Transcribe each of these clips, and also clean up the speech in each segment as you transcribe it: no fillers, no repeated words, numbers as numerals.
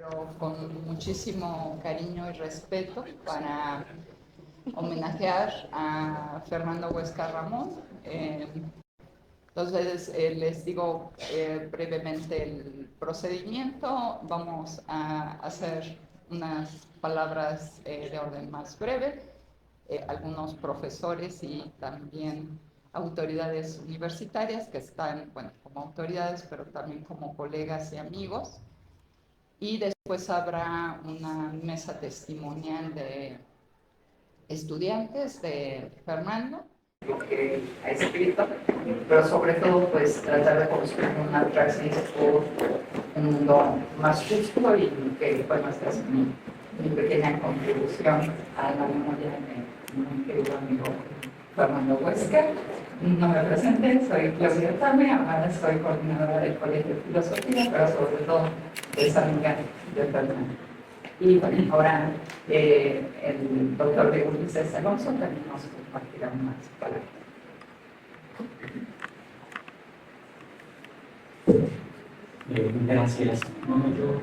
pero con muchísimo cariño y respeto para homenajear a Fernando Huesca Ramón. Entonces, les digo brevemente el procedimiento. Vamos a hacer unas palabras de orden más breve. Algunos profesores y también autoridades universitarias que están, bueno, como autoridades, pero también como colegas y amigos. Y después habrá una mesa testimonial de estudiantes de Fernando, lo que ha escrito, pero sobre todo pues tratar de construir una praxis por un mundo más justo, y que bueno, esta es mi pequeña contribución a la memoria de mi querido amigo Fernando Huesca. No me presenté, soy Claudia Tame, ahora soy coordinadora del Colegio de Filosofía, pero sobre todo es amiga de Fernando. Y bueno, ahora el doctor de Ulises Alonso también nos compartirá unas palabras. Gracias. Bueno, yo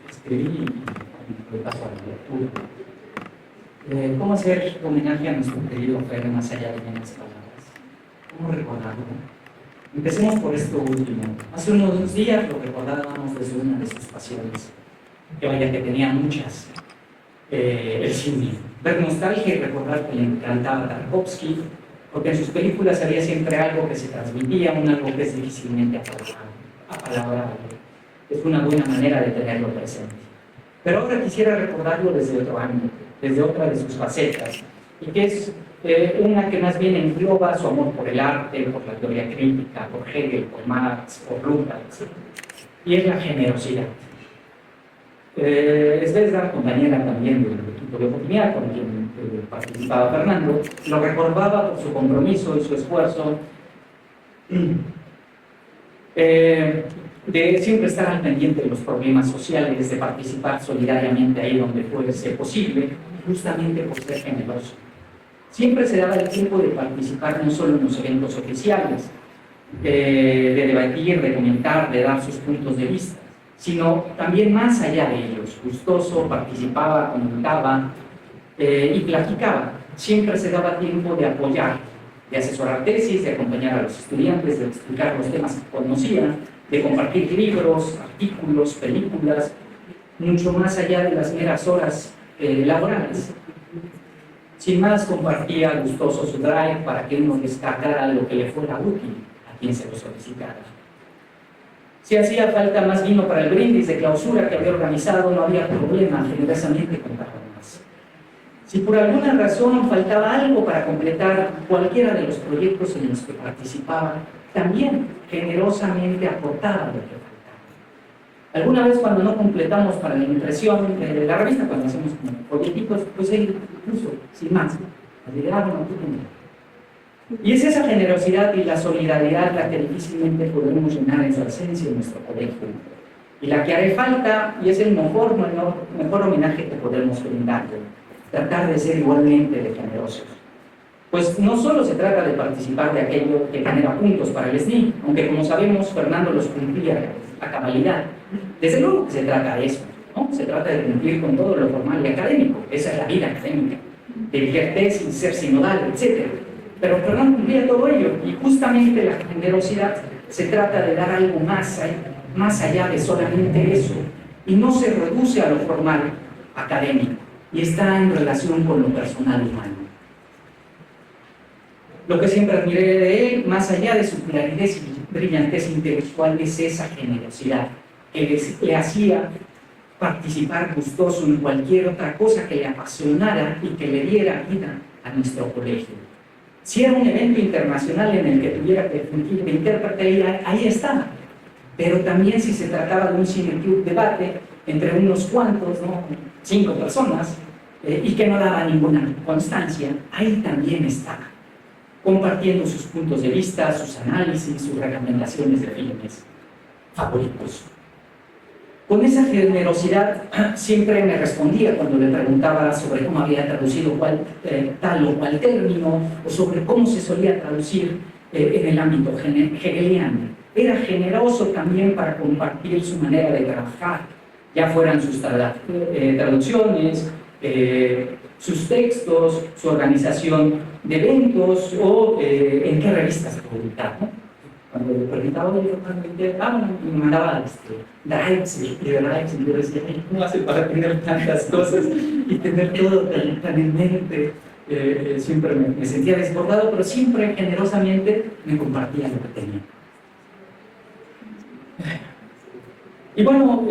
escribí y paso a la lectura. ¿Cómo hacer homenaje a nuestro querido Fer más allá de llenas palabras? ¿Cómo recordarlo? Empecemos por esto último. Hace unos días lo recordábamos desde una de sus pasiones, que vaya que tenía muchas, el cine. Ver nostalgia y recordar que le encantaba Tarkovsky, porque en sus películas había siempre algo que se transmitía, algo que es difícilmente apalabrable. Es una buena manera de tenerlo presente. Pero ahora quisiera recordarlo desde otro ámbito, desde otra de sus facetas, y que es una que más bien engloba su amor por el arte, por la teoría crítica, por Hegel, por Marx, por Lukács, y es la generosidad. Esvesda, compañera también del equipo de oportunidad con quien participaba Fernando, lo recordaba por su compromiso y su esfuerzo de siempre estar al pendiente de los problemas sociales, de participar solidariamente ahí donde fuese posible, justamente por ser generoso. Siempre se daba el tiempo de participar no solo en los eventos oficiales, de debatir, de comentar, de dar sus puntos de vista, sino también más allá de ellos. Gustoso, participaba, comentaba y platicaba. Siempre se daba tiempo de apoyar, de asesorar tesis, de acompañar a los estudiantes, de explicar los temas que conocía, de compartir libros, artículos, películas, mucho más allá de las meras horas laborales. Sin más, compartía gustoso su drive para que uno descargara lo que le fuera útil a quien se lo solicitara. Si hacía falta más vino para el brindis de clausura que había organizado, no había problema, generosamente contaba más. Si por alguna razón faltaba algo para completar cualquiera de los proyectos en los que participaba, también generosamente aportaba lo que faltaba. Alguna vez cuando no completamos para la impresión de la revista, cuando hacemos proyectos, pues él puso, sin más, y es esa generosidad y la solidaridad la que difícilmente podremos llenar en su esencia en nuestro colegio, y la que haré falta, y es el mejor homenaje que podemos brindarle, tratar de ser igualmente de generosos. Pues no solo se trata de participar de aquello que genera puntos para el SNI, aunque como sabemos Fernando los cumplía a cabalidad. Desde luego que se trata de eso, ¿no? Se trata de cumplir con todo lo formal y académico, esa es la vida académica, dirigir tesis, ser sinodal, etc. Pero Fernando cumplía todo ello, y justamente la generosidad se trata de dar algo más allá de solamente eso, y no se reduce a lo formal académico, y está en relación con lo personal humano. Lo que siempre admiré de él, más allá de su claridad y brillantez intelectual, es esa generosidad que le hacía participar gustoso en cualquier otra cosa que le apasionara y que le diera vida a nuestro colegio. Si era un evento internacional en el que tuviera que fungir de intérprete, ahí estaba. Pero también si se trataba de un cineclub debate entre unos cuantos, ¿no? 5 personas, y que no daba ninguna constancia, ahí también estaba, compartiendo sus puntos de vista, sus análisis, sus recomendaciones de filmes favoritos. Con esa generosidad siempre me respondía cuando le preguntaba sobre cómo había traducido tal o cual término, o sobre cómo se solía traducir en el ámbito hegeliano. Era generoso también para compartir su manera de trabajar, ya fueran sus traducciones, sus textos, su organización de eventos o en qué revistas publicar, ¿no? Cuando le preguntaba, me mandaba drives, y yo decía, ¿cómo hace para tener tantas cosas y tener todo tan en mente? Siempre me sentía desbordado, pero siempre generosamente me compartía lo que tenía. Y bueno,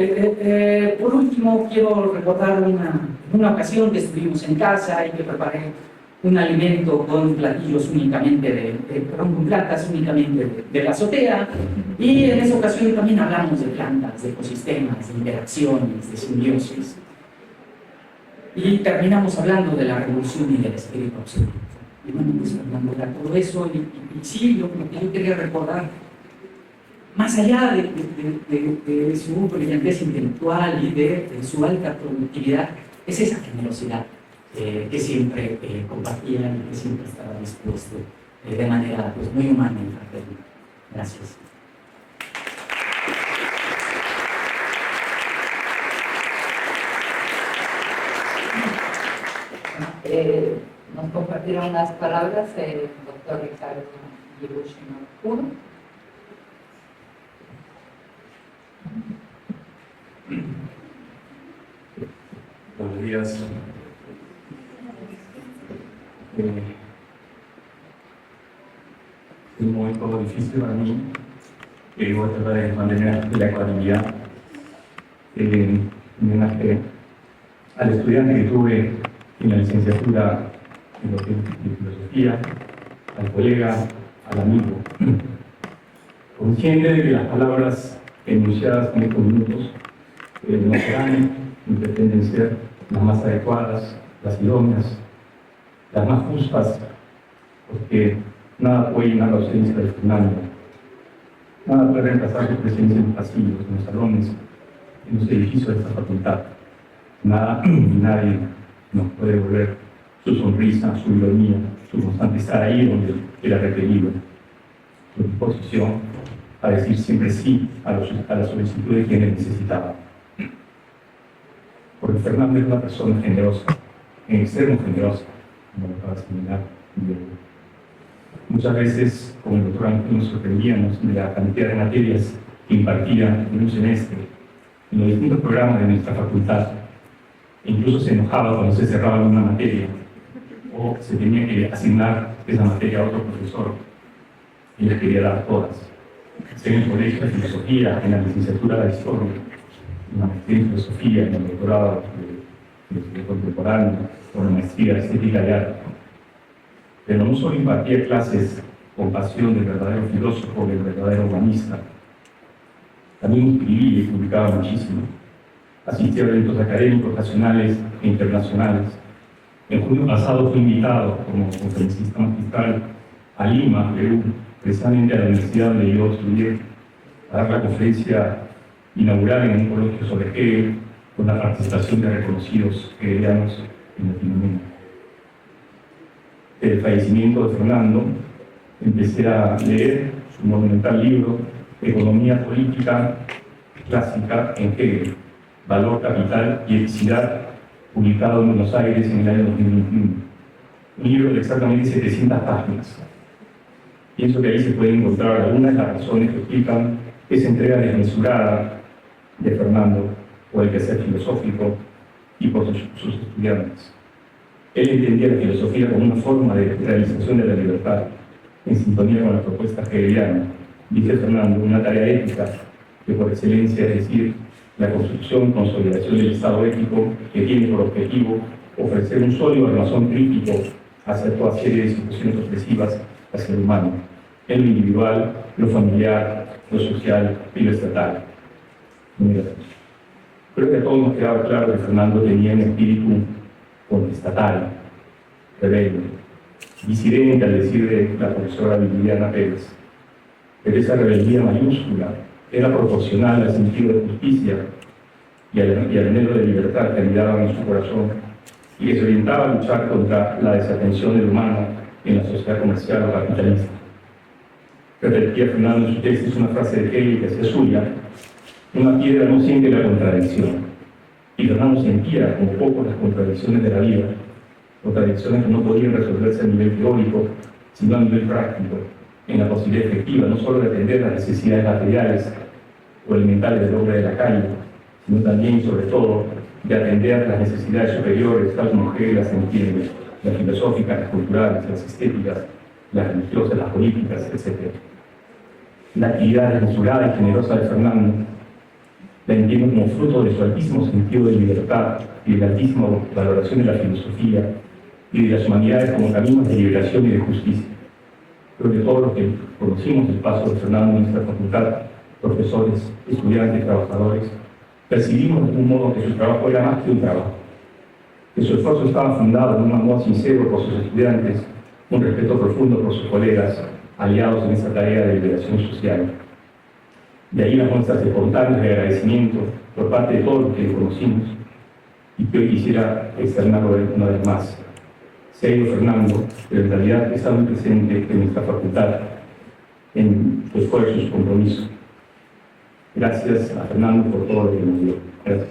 por último, quiero recordar una ocasión que estuvimos en casa y que preparé un alimento con platillos únicamente con plantas únicamente de la azotea, y en esa ocasión también hablamos de plantas, de ecosistemas, de interacciones, de simbiosis. Y terminamos hablando de la revolución y del espíritu absoluto. Y bueno, pues hablando de todo eso, y sí, lo que yo quería recordar, más allá de su brillantez intelectual y de su alta productividad, es esa generosidad que siempre compartía y que siempre estaba dispuesto de manera pues, muy humana y fraterna. Gracias. Nos compartirá unas palabras el doctor Ricardo Yerushima. Buenos días. Es un momento difícil para mí, que voy a tratar de mantener la ecuanimidad. En homenaje al estudiante que tuve en la licenciatura en filosofía, al colega, al amigo, consciente de que las palabras enunciadas en estos minutos no serán ni pretenden ser las más adecuadas, las idóneas, las más justas, porque nada puede llenar la ausencia de Fernando, nada puede reemplazar su presencia en los pasillos, en los salones, en los edificios de esta facultad. Nada ni nadie nos puede devolver su sonrisa, su ironía, su constante estar ahí donde era requerido, su disposición a decir siempre sí a la solicitud de quienes necesitaban. Porque Fernando es una persona generosa, en extremo generosa, como lo acaba de señalar. Muchas veces, como el doctor Ángel, nos sorprendíamos de la cantidad de materias que impartía en un semestre, en los distintos programas de nuestra facultad. E incluso se enojaba cuando se cerraba una materia o se tenía que asignar esa materia a otro profesor y le quería dar todas. En el colegio de filosofía, en la licenciatura de historia, en la maestría en filosofía, en el doctorado de contemporáneo, o la maestría de estética y arte. Pero no solo impartía clases con pasión del verdadero filósofo, del verdadero humanista, también escribía y publicaba muchísimo. Asistía a eventos académicos nacionales e internacionales. En junio pasado fue invitado como conferencista magistral a Lima, Perú, precisamente a la universidad donde yo estudié, a dar la conferencia inaugural en un coloquio sobre Hegel, con la participación de reconocidos hegelianos en Latinoamérica. El fallecimiento de Fernando, empecé a leer su monumental libro Economía Política Clásica en Hegel, Valor, Capital y Eticidad, publicado en Buenos Aires en el año 2021. Un libro de exactamente 700 páginas. Pienso que ahí se pueden encontrar algunas de las razones que explican esa entrega desmesurada de Fernando por el quehacer filosófico y por sus estudiantes. Él entendía la filosofía como una forma de realización de la libertad, en sintonía con la propuesta hegeliana, dice Fernando, una tarea ética que por excelencia es decir, la construcción y consolidación del Estado ético que tiene por objetivo ofrecer un sólido armazón crítico hacia toda serie de situaciones opresivas al ser humano, en lo individual, lo familiar, lo social y lo estatal. Creo que a todos nos quedaba claro que Fernando tenía un espíritu contestatario, rebelde, disidente al decir de la profesora Liliana Pérez. Pero esa rebeldía mayúscula era proporcional al sentido de justicia y al anhelo de libertad que anidaban en su corazón y que se orientaba a luchar contra la desatención del humano en la sociedad comercial o capitalista. Repetía Fernando en su texto, es una frase de Hegel que hacía suya: una piedra no siente la contradicción, y Fernando sentía como poco las contradicciones de la vida, contradicciones que no podían resolverse a nivel teórico, sino a nivel práctico, en la posibilidad efectiva no solo de atender las necesidades materiales o elementales del hombre de la calle, sino también y sobre todo de atender las necesidades superiores, las mujeres las entienden, las filosóficas, las culturales, las estéticas, las religiosas, las políticas, etc. La actividad desmesurada y generosa de Fernando la entiendo como fruto de su altísimo sentido de libertad y de la altísima valoración de la filosofía y de las humanidades como caminos de liberación y de justicia. Creo que todos los que conocimos el paso de Fernando en nuestra facultad, profesores, estudiantes, trabajadores, percibimos de algún modo que su trabajo era más que un trabajo, que su esfuerzo estaba fundado en un amor sincero por sus estudiantes, un respeto profundo por sus colegas, aliados en esa tarea de liberación social. De ahí las muestras espontáneas de agradecimiento por parte de todos los que conocimos, y que hoy quisiera externarlo una vez más. Se ha ido Fernando, pero en realidad está muy presente en nuestra facultad, en su esfuerzo y su compromiso. Gracias a Fernando por todo lo que nos dio. Gracias.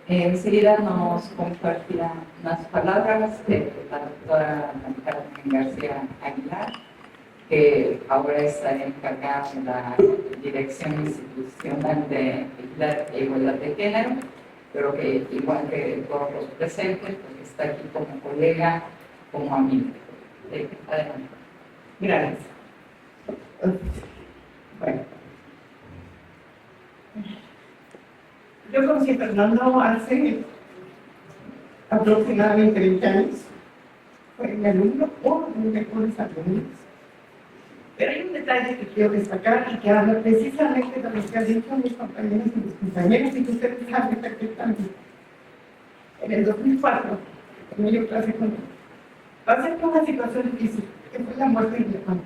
Enseguida nos compartirá unas palabras de la doctora Carmen García Aguilar, que ahora está encargada de la Dirección Institucional de Equidad e Igualdad de Género, pero que igual que todos los presentes, pues está aquí como colega, como amigo. Adelante. Gracias. Bueno. Yo conocí a Fernando hace aproximadamente 20 años. Fue mi alumno o mis mejores alumnos. Pero hay un detalle que quiero destacar y que habla precisamente de lo que han dicho mis compañeros y mis compañeros y que ustedes saben perfectamente. En el 2004, en medio clase con él, pasé por una situación difícil, que fue la muerte de mi hermano.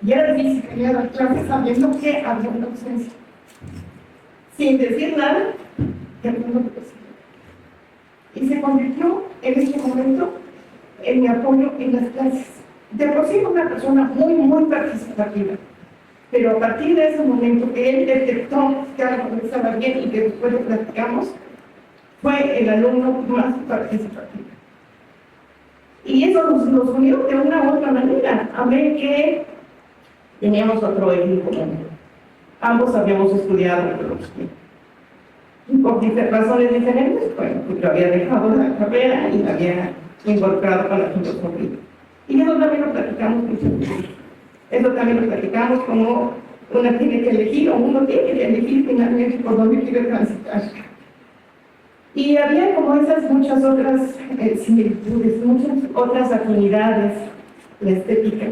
Y era difícil que venía a dar clases sabiendo que había una ausencia. Sin decir nada, terminó de decir. Y se convirtió en este momento en mi apoyo en las clases. De por sí era una persona muy, muy participativa. Pero a partir de ese momento que él detectó que algo no estaba bien y que después lo platicamos, fue el alumno más participativo. Y eso nos unió de una u otra manera. A ver que teníamos otro eje en común. Ambos habíamos estudiado biología. Y por razones diferentes, bueno, pues yo había dejado la carrera y me había involucrado con la filosofía. Y eso también lo platicamos mucho. Eso también lo platicamos como uno tiene que elegir, o uno tiene que elegir finalmente por dónde quiere transitar. Y había como esas muchas otras similitudes, muchas otras afinidades, la estética.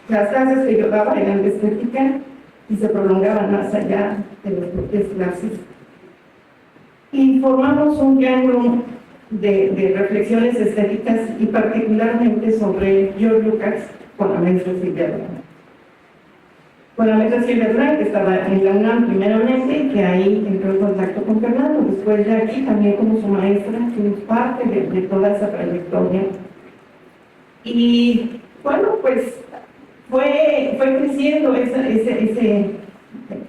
Las clases que yo daba eran de estética y se prolongaban más allá de las propias clases. Y formamos un triángulo de reflexiones estéticas y particularmente sobre George Lucas con la maestra Silvia Durán. Con la maestra Silvia Durán, que estaba en la UNAM primeramente, y que ahí entró en contacto con Fernando. Después de aquí, también como su maestra, fuimos parte de toda esa trayectoria. Y bueno, pues fue creciendo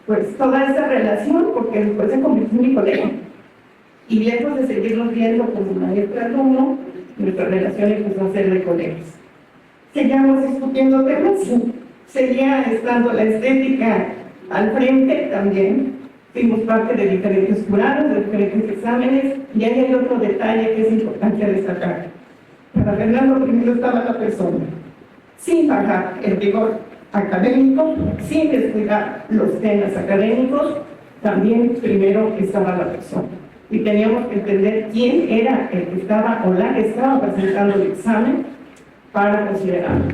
pues toda esa relación, porque después se convirtió en mi colega. Y lejos de seguirnos viendo como maestro-alumno, nuestra relación empezó a ser de colegas. Seguíamos discutiendo temas, seguía estando la estética al frente también. Fuimos parte de diferentes jurados, de diferentes exámenes, y ahí hay otro detalle que es importante destacar. Para Fernando primero estaba la persona, sin bajar el rigor académico, sin descuidar los temas académicos, también primero estaba la persona. Y teníamos que entender quién era el que estaba o la que estaba presentando el examen para considerarlo.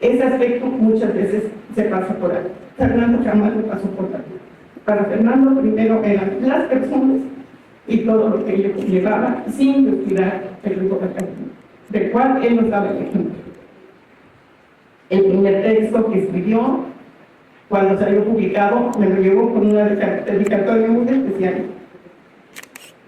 Ese aspecto muchas veces se pasa por ahí. Fernando jamás lo pasó por ahí. Para Fernando primero eran las personas y todo lo que ello llevaba sin descuidar el rigor académico, del cual él nos daba el ejemplo. El primer texto que escribió, cuando salió publicado, me lo llevó con una dedicatoria muy especial.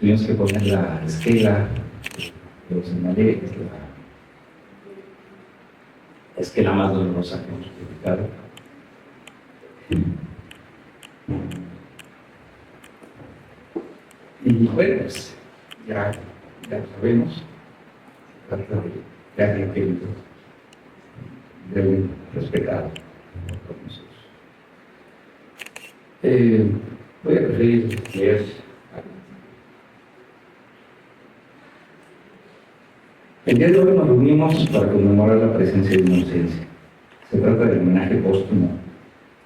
tuvimos que poner la esquela, lo señalé, que es la esquela más dolorosa que hemos publicado. Y bueno, pues ya lo sabemos, se trata de alguien que debe respetar por nosotros. Voy a preferir leer. El día de hoy nos reunimos para conmemorar la presencia de una ausencia. Se trata del homenaje póstumo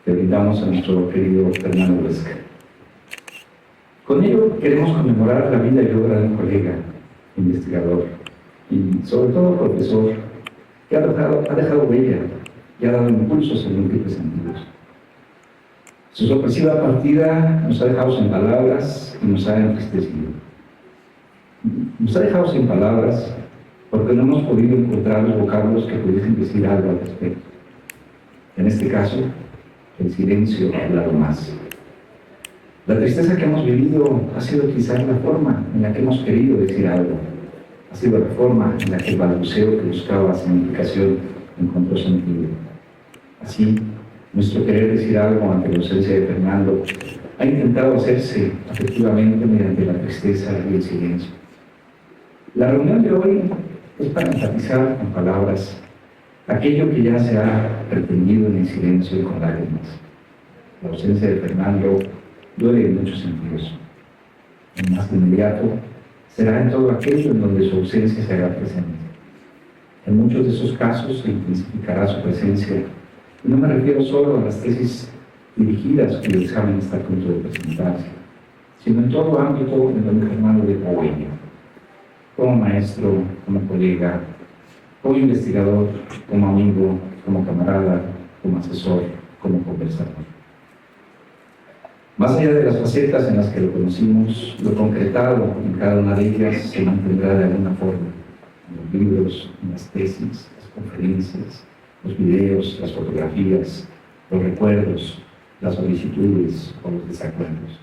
que brindamos a nuestro querido Fernando Huesca. Con ello queremos conmemorar la vida y obra de un colega, investigador y sobre todo profesor que ha dejado huella y ha dado impulsos en múltiples sentidos. Su sorpresiva partida nos ha dejado sin palabras y nos ha entristecido. Nos ha dejado sin palabras porque no hemos podido encontrar los vocablos que pudiesen decir algo al respecto. En este caso, el silencio ha hablado más. La tristeza que hemos vivido ha sido quizás la forma en la que hemos querido decir algo. Ha sido la forma en la que el balbuceo que buscaba significación encontró sentido. Así, nuestro querer decir algo ante la ausencia de Fernando ha intentado hacerse afectivamente mediante la tristeza y el silencio. La reunión de hoy es para enfatizar con palabras aquello que ya se ha pretendido en el silencio y con lágrimas. La ausencia de Fernando duele en muchos sentidos. El más inmediato será en todo aquello en donde su ausencia se haga presente. En muchos de esos casos se intensificará su presencia, y no me refiero solo a las tesis dirigidas cuyo examen está a punto de presentarse, sino en todo ámbito en donde Fernando dejó huella, como maestro, como colega, como investigador, como amigo, como camarada, como asesor, como conversador. Más allá de las facetas en las que lo conocimos, lo concretado en cada una de ellas se mantendrá de alguna forma, en los libros, en las tesis, las conferencias, los videos, las fotografías, los recuerdos, las solicitudes o los desacuerdos.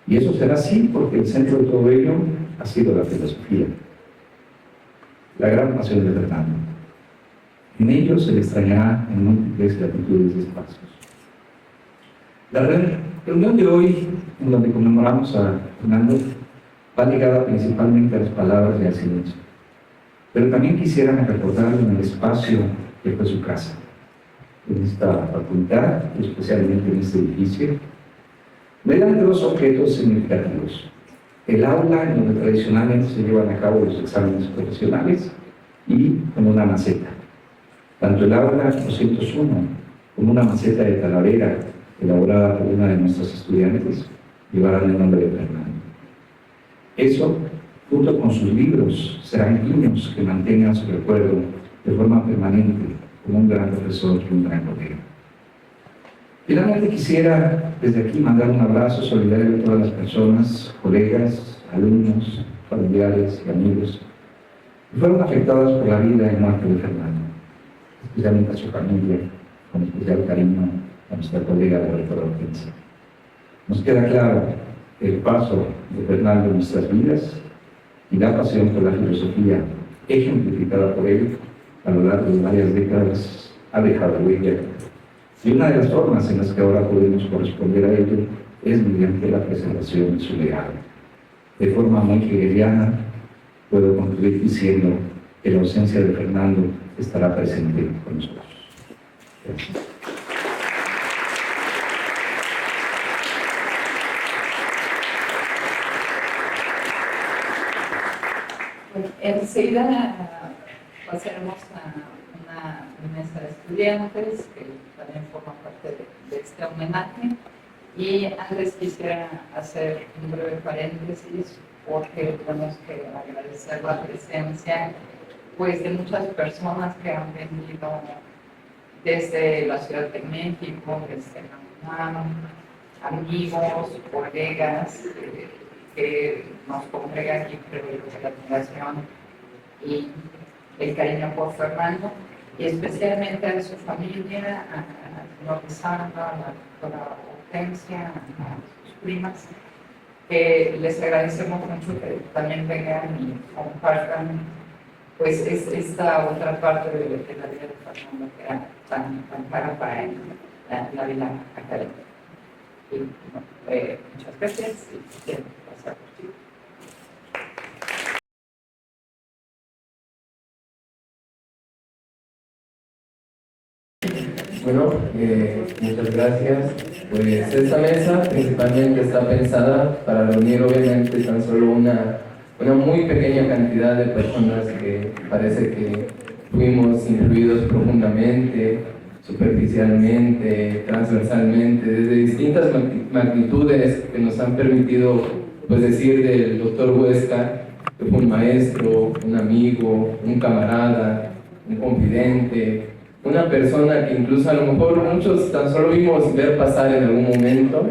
Y eso será así porque el centro de todo ello ha sido la filosofía, la gran pasión de Fernando. En ello se le extrañará en múltiples latitudes y espacios. La reunión de hoy, en donde conmemoramos a Fernando, va ligada principalmente a las palabras y al silencio. Pero también quisiera recordarlo en el espacio que fue su casa, en esta facultad, especialmente en este edificio, mediante dos objetos significativos: el aula en donde tradicionalmente se llevan a cabo los exámenes profesionales y con una maceta. Tanto el aula 201 como una maceta de Talavera elaborada por una de nuestras estudiantes llevarán el nombre de Fernando. Eso, junto con sus libros, serán guiños que mantengan su recuerdo de forma permanente como un gran profesor y un gran colega. Finalmente quisiera desde aquí mandar un abrazo solidario a todas las personas, colegas, alumnos, familiares y amigos que fueron afectadas por la vida y muerte de Fernando, especialmente a su familia, con especial cariño a nuestra colega la rectora Hortensia. Nos queda claro el paso de Fernando en nuestras vidas y la pasión por la filosofía, ejemplificada por él a lo largo de varias décadas, ha dejado huella. Y una de las formas en las que ahora podemos corresponder a ello es mediante la preservación de su legado. De forma muy hegeliana, puedo concluir diciendo que la ausencia de Fernando estará presente con nosotros. Gracias. Enseguida pasaremos a una mesa de estudiantes que también forma parte de este homenaje. Y antes quisiera hacer un breve paréntesis porque tenemos que agradecer la presencia pues, de muchas personas que han venido desde la Ciudad de México, desde la UNAM, amigos, colegas que nos congregan aquí, pero la admiración y el cariño por Fernando, y especialmente a su familia, a la señora Sandra, a la doctora Hortensia, a sus primas, que les agradecemos mucho que también vengan y compartan pues esta otra parte de la vida de Fernando que era tan cara para él, la vida académica. Y, muchas gracias y quiero pasar por ti. Bueno, muchas gracias. Pues esta mesa principalmente está pensada para reunir obviamente tan solo una muy pequeña cantidad de personas que parece que fuimos influidos profundamente, superficialmente, transversalmente, desde distintas magnitudes que nos han permitido pues decir del doctor Huesca que fue un maestro, un amigo, un camarada, un confidente, una persona que incluso a lo mejor muchos tan solo vimos ver pasar en algún momento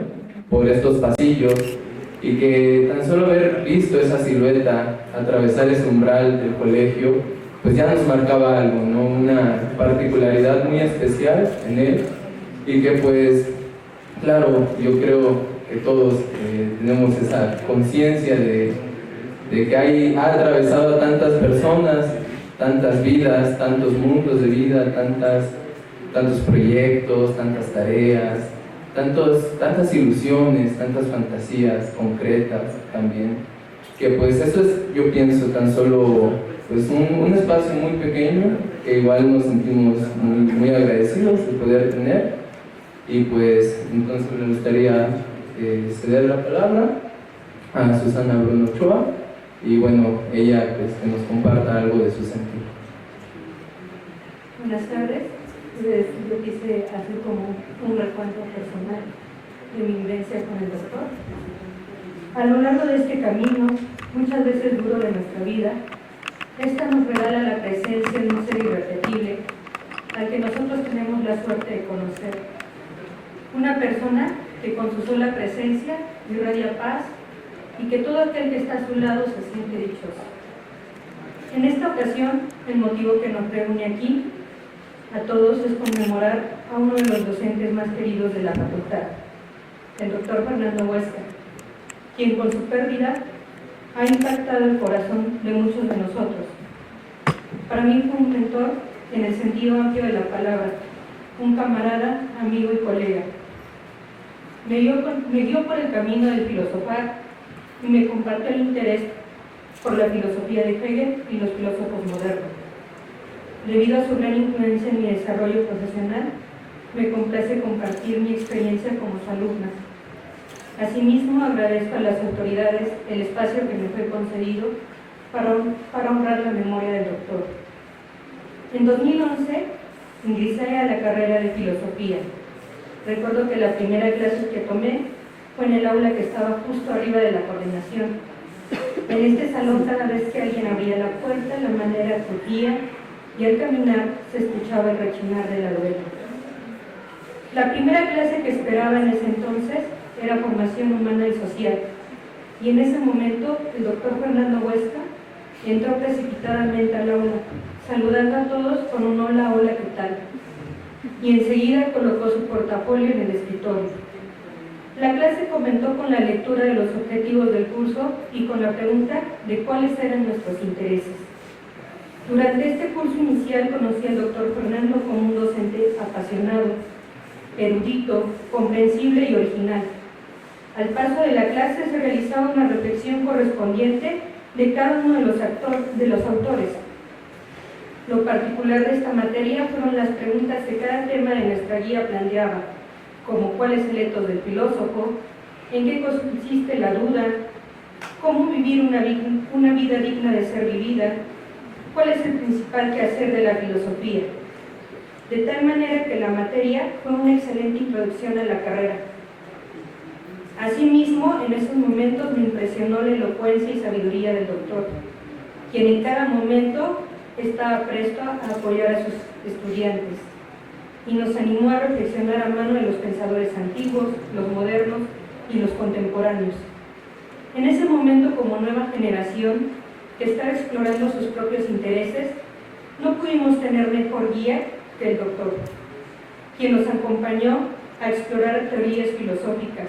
por estos pasillos y que tan solo haber visto esa silueta atravesar ese umbral del colegio pues ya nos marcaba algo, ¿no? Una particularidad muy especial en él y que pues claro, yo creo que todos tenemos esa conciencia de que ha atravesado a tantas personas, tantas vidas, tantos mundos de vida, tantos proyectos, tantas tareas, tantas ilusiones, tantas fantasías concretas también, que pues eso es, yo pienso, tan solo pues un espacio muy pequeño que igual nos sentimos muy agradecidos de poder tener. Y pues entonces me gustaría ceder la palabra a Susana Bruno Ochoa y bueno, ella pues que nos comparta algo de su sentir. Buenas tardes. Pues, yo quise hacer como un recuento personal de mi vivencia con el doctor. A lo largo de este camino, muchas veces duro de nuestra vida, esta nos regala la presencia de un ser irrepetible al que nosotros tenemos la suerte de conocer. Una persona que con su sola presencia irradia paz y que todo aquel que está a su lado se siente dichoso. En esta ocasión, el motivo que nos reúne aquí a todos es conmemorar a uno de los docentes más queridos de la facultad, el doctor Fernando Huesca, quien con su pérdida ha impactado el corazón de muchos de nosotros. Para mí fue un mentor en el sentido amplio de la palabra, un camarada, amigo y colega. Me guió por el camino del filosofar y me compartió el interés por la filosofía de Hegel y los filósofos modernos. Debido a su gran influencia en mi desarrollo profesional, me complace compartir mi experiencia como su alumna. Asimismo, agradezco a las autoridades el espacio que me fue concedido para honrar la memoria del doctor. En 2011, ingresé a la carrera de filosofía. Recuerdo que la primera clase que tomé fue en el aula que estaba justo arriba de la coordinación. En este salón, cada vez que alguien abría la puerta, la madera crujía y al caminar se escuchaba el rechinar de la duela. La primera clase que esperaba en ese entonces era formación humana y social, y en ese momento el doctor Fernando Huesca entró precipitadamente al aula, saludando a todos con un hola, hola, ¿qué tal? Y enseguida colocó su portafolio en el escritorio. La clase comenzó con la lectura de los objetivos del curso y con la pregunta de cuáles eran nuestros intereses. Durante este curso inicial conocí al doctor Fernando como un docente apasionado, erudito, comprensible y original. Al paso de la clase se realizaba una reflexión correspondiente de cada uno de los autores. Lo particular de esta materia fueron las preguntas que cada tema de nuestra guía planteaba, como cuál es el etos del filósofo, en qué consiste la duda, cómo vivir una vida digna de ser vivida, cuál es el principal quehacer de la filosofía. De tal manera que la materia fue una excelente introducción a la carrera. Asimismo, en esos momentos me impresionó la elocuencia y sabiduría del doctor, quien en cada momento estaba presto a apoyar a sus estudiantes y nos animó a reflexionar a mano de los pensadores antiguos, los modernos y los contemporáneos. En ese momento, como nueva generación que estaba explorando sus propios intereses, no pudimos tener mejor guía que el doctor, quien nos acompañó a explorar teorías filosóficas,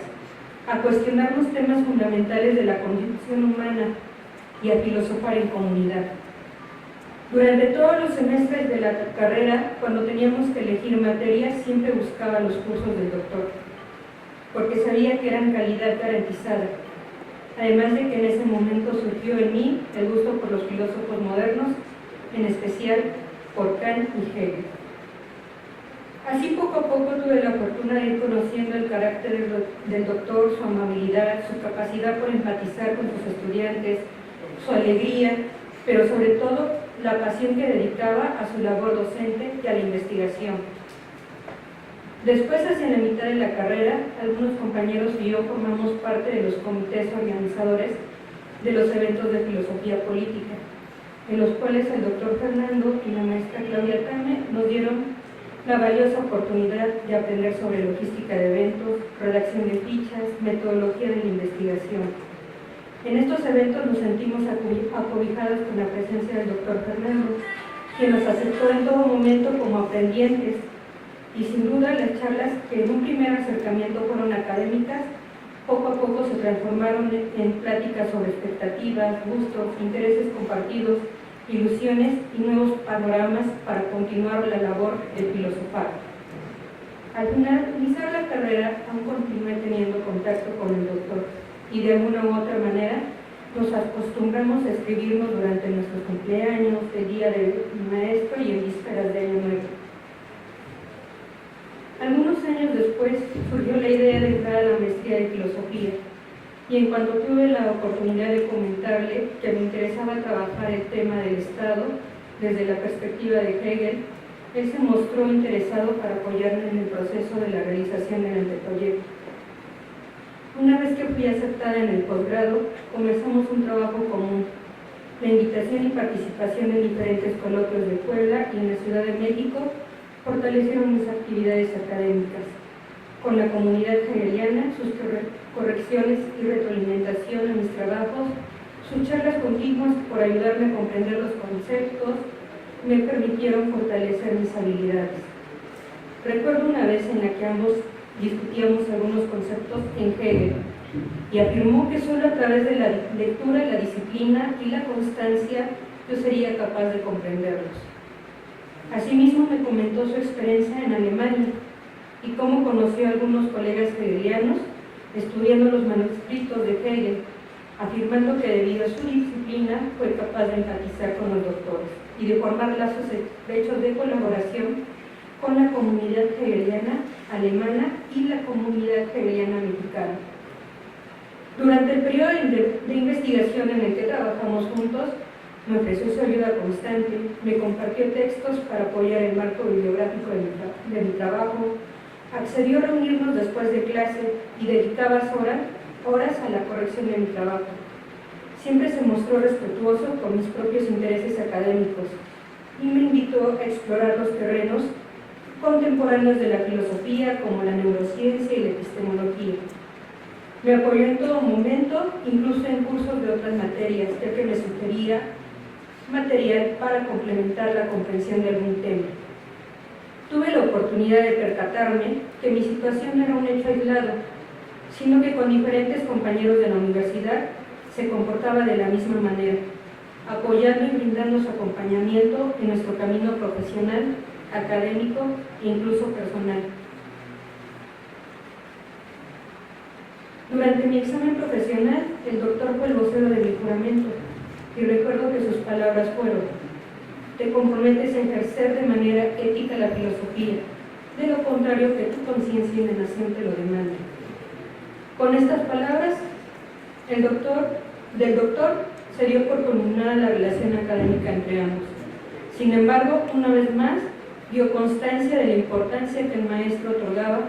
a cuestionar los temas fundamentales de la condición humana y a filosofar en comunidad. Durante todos los semestres de la carrera, cuando teníamos que elegir materias, siempre buscaba los cursos del doctor, porque sabía que eran calidad garantizada, además de que en ese momento surgió en mí el gusto por los filósofos modernos, en especial por Kant y Hegel. Así poco a poco tuve la fortuna de ir conociendo el carácter del doctor, su amabilidad, su capacidad por empatizar con sus estudiantes, su alegría, pero sobre todo la pasión que dedicaba a su labor docente y a la investigación. Después, hacia la mitad de la carrera, algunos compañeros y yo formamos parte de los comités organizadores de los eventos de filosofía política, en los cuales el doctor Fernando y la maestra Claudia Tame nos dieron la valiosa oportunidad de aprender sobre logística de eventos, redacción de fichas, metodología de la investigación. En estos eventos nos sentimos acobijados con la presencia del doctor Fernando, quien nos aceptó en todo momento como aprendientes, y sin duda las charlas, que en un primer acercamiento fueron académicas, poco a poco se transformaron en pláticas sobre expectativas, gustos, intereses compartidos, ilusiones y nuevos panoramas para continuar la labor de filosofar. Al finalizar la carrera, aún continué teniendo contacto con el doctor y de alguna u otra manera nos acostumbramos a escribirnos durante nuestros cumpleaños, el día del maestro y en vísperas de Año Nuevo. Algunos años después surgió la idea de entrar a la maestría de filosofía, y en cuanto tuve la oportunidad de comentarle que me interesaba trabajar el tema del Estado desde la perspectiva de Hegel, él se mostró interesado para apoyarme en el proceso de la realización del anteproyecto. Una vez que fui aceptada en el posgrado, comenzamos un trabajo común. La invitación y participación en diferentes coloquios de Puebla y en la Ciudad de México fortalecieron mis actividades académicas. Con la comunidad hegeliana, sus correcciones y retroalimentación a mis trabajos, sus charlas continuas por ayudarme a comprender los conceptos, me permitieron fortalecer mis habilidades. Recuerdo una vez en la que ambos discutíamos algunos conceptos en Hegel, y afirmó que solo a través de la lectura, la disciplina y la constancia yo sería capaz de comprenderlos. Asimismo me comentó su experiencia en Alemania y cómo conoció a algunos colegas hegelianos estudiando los manuscritos de Hegel, afirmando que debido a su disciplina fue capaz de empatizar con los doctores y de formar lazos estrechos de colaboración con la comunidad hegeliana alemana y la comunidad hegeliana mexicana. Durante el periodo de investigación en el que trabajamos juntos, me ofreció su ayuda constante, me compartió textos para apoyar el marco bibliográfico de mi trabajo, accedió a reunirnos después de clase y dedicaba horas a la corrección de mi trabajo. Siempre se mostró respetuoso con mis propios intereses académicos y me invitó a explorar los terrenos contemporáneos de la filosofía como la neurociencia y la epistemología. Me apoyó en todo momento, incluso en cursos de otras materias, ya que me sugería material para complementar la comprensión de algún tema. Tuve la oportunidad de percatarme que mi situación no era un hecho aislado, sino que con diferentes compañeros de la universidad se comportaba de la misma manera, apoyando y brindando su acompañamiento en nuestro camino profesional, académico e incluso personal. Durante mi examen profesional, el doctor fue el vocero de mi juramento, y recuerdo que sus palabras fueron: te comprometes a ejercer de manera ética la filosofía, de lo contrario que tu conciencia y la nación te lo demanden. Con estas palabras, del doctor se dio por culminada la relación académica entre ambos. Sin embargo, una vez más, dio constancia de la importancia que el maestro otorgaba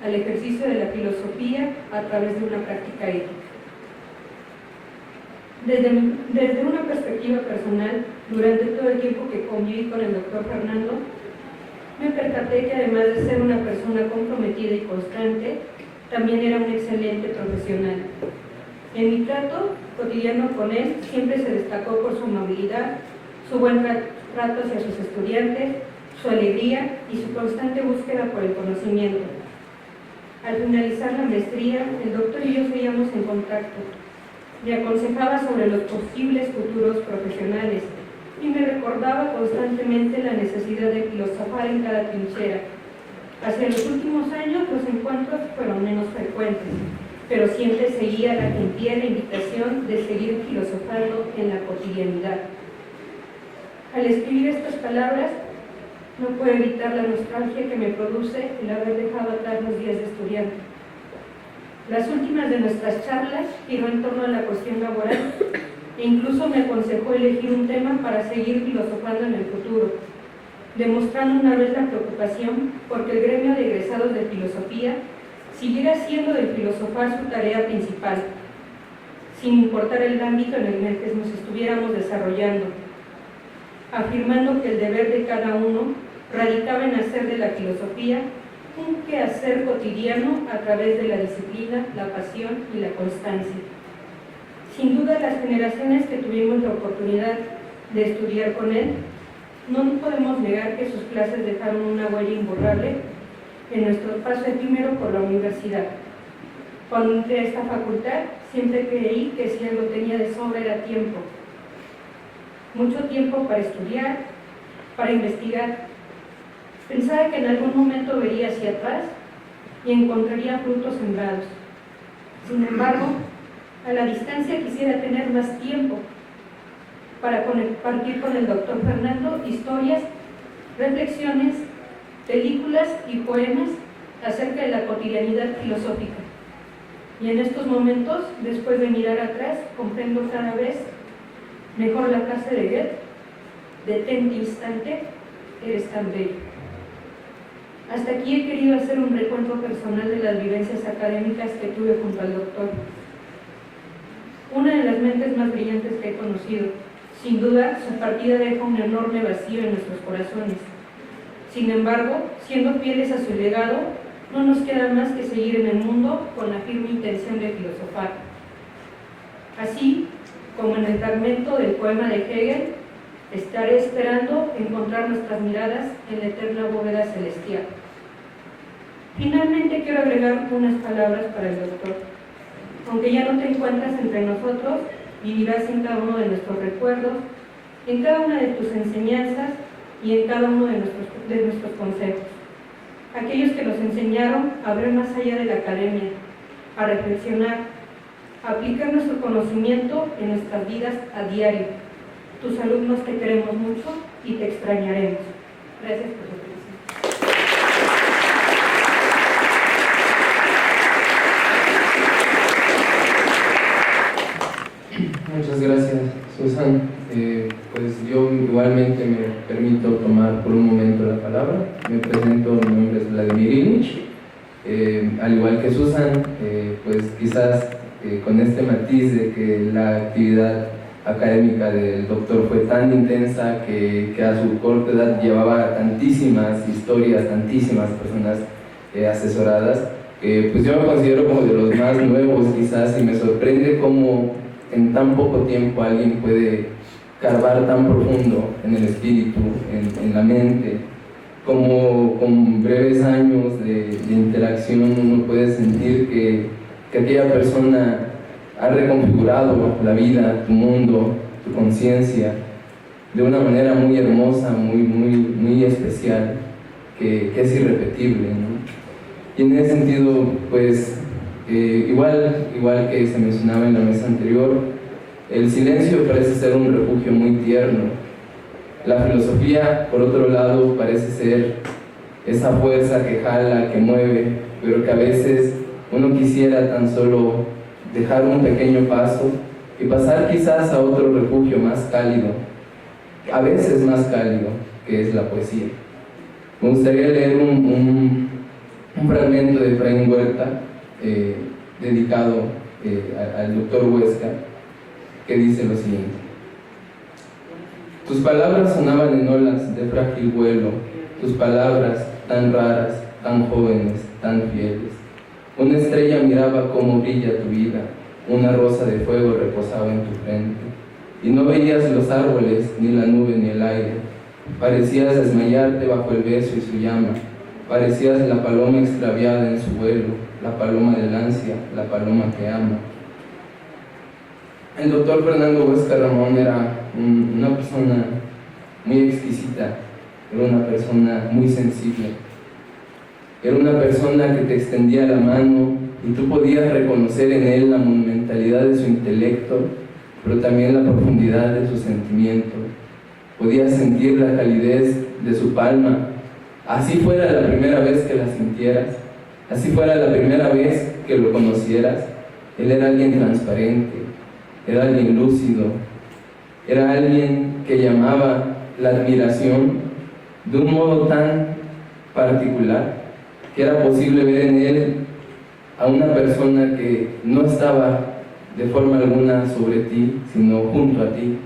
al ejercicio de la filosofía a través de una práctica ética. Desde una perspectiva personal, durante todo el tiempo que conviví con el doctor Fernando, me percaté que además de ser una persona comprometida y constante, también era un excelente profesional. En mi trato cotidiano con él siempre se destacó por su amabilidad, su buen trato hacia sus estudiantes, su alegría y su constante búsqueda por el conocimiento. Al finalizar la maestría, el doctor y yo seguíamos en contacto. Me aconsejaba sobre los posibles futuros profesionales y me recordaba constantemente la necesidad de filosofar en cada trinchera. Hacia los últimos años los encuentros fueron menos frecuentes, pero siempre seguía en pie la invitación de seguir filosofando en la cotidianidad. Al escribir estas palabras, no puedo evitar la nostalgia que me produce el haber dejado atrás los días de estudiante. Las últimas de nuestras charlas giró en torno a la cuestión laboral e incluso me aconsejó elegir un tema para seguir filosofando en el futuro, demostrando una vez la preocupación porque el gremio de egresados de filosofía siguiera siendo del filosofar su tarea principal, sin importar el ámbito en el que nos estuviéramos desarrollando, afirmando que el deber de cada uno radicaba en hacer de la filosofía un quehacer cotidiano a través de la disciplina, la pasión y la constancia. Sin duda, las generaciones que tuvimos la oportunidad de estudiar con él, no podemos negar que sus clases dejaron una huella imborrable en nuestro paso efímero por la universidad. Cuando entré a esta facultad, siempre creí que si algo tenía de sobra era tiempo. Mucho tiempo para estudiar, para investigar. Pensaba que en algún momento vería hacia atrás y encontraría frutos sembrados. Sin embargo, a la distancia quisiera tener más tiempo para compartir con el doctor Fernando historias, reflexiones, películas y poemas acerca de la cotidianidad filosófica. Y en estos momentos, después de mirar atrás, comprendo cada vez mejor la frase de Goethe: detente instante, eres tan bello. Hasta aquí he querido hacer un recuento personal de las vivencias académicas que tuve junto al doctor. Una de las mentes más brillantes que he conocido. Sin duda, su partida deja un enorme vacío en nuestros corazones. Sin embargo, siendo fieles a su legado, no nos queda más que seguir en el mundo con la firme intención de filosofar. Así como en el fragmento del poema de Hegel, estaré esperando encontrar nuestras miradas en la eterna bóveda celestial. Finalmente quiero agregar unas palabras para el doctor. Aunque ya no te encuentras entre nosotros, vivirás en cada uno de nuestros recuerdos, en cada una de tus enseñanzas y en cada uno de nuestros consejos. Aquellos que nos enseñaron a ver más allá de la academia, a reflexionar, a aplicar nuestro conocimiento en nuestras vidas a diario. Tus alumnos te queremos mucho y te extrañaremos. Gracias por su atención. Muchas gracias, Susan. Pues yo igualmente me permito tomar por un momento la palabra. Me presento, mi nombre es Vladimir Ilich. Al igual que Susan, pues quizás con este matiz de que la actividad académica del doctor fue tan intensa que a su corta edad llevaba tantísimas historias, tantísimas personas asesoradas, pues yo me considero como de los más nuevos quizás, y me sorprende cómo en tan poco tiempo alguien puede carvar tan profundo en el espíritu, en la mente, como con breves años de interacción uno puede sentir que aquella persona ha reconfigurado la vida, tu mundo, tu conciencia, de una manera muy hermosa, muy especial, que es irrepetible, ¿no? Y en ese sentido, pues, igual que se mencionaba en la mesa anterior, el silencio parece ser un refugio muy tierno. La filosofía, por otro lado, parece ser esa fuerza que jala, que mueve, pero que a veces uno quisiera tan solo dejar un pequeño paso y pasar quizás a otro refugio más cálido, a veces más cálido, que es la poesía. Me gustaría leer un fragmento de Efraín Huerta, dedicado al doctor Huesca, que dice lo siguiente: tus palabras sonaban en olas de frágil vuelo, tus palabras tan raras, tan jóvenes, tan fieles. Una estrella miraba cómo brilla tu vida, una rosa de fuego reposaba en tu frente, y no veías los árboles, ni la nube, ni el aire. Parecías desmayarte bajo el beso y su llama. parecías la paloma extraviada en su vuelo, la paloma del ansia, la paloma que ama. El doctor Fernando Huesca Ramón era una persona muy exquisita, era una persona muy sensible, era una persona que te extendía la mano y tú podías reconocer en él la monumentalidad de su intelecto, pero también la profundidad de su sentimiento. Podías sentir la calidez de su palma, así fuera la primera vez que la sintieras, así fuera la primera vez que lo conocieras. Él era alguien transparente, era alguien lúcido, era alguien que llamaba la admiración de un modo tan particular que era posible ver en él a una persona que no estaba de forma alguna sobre ti, sino junto a ti,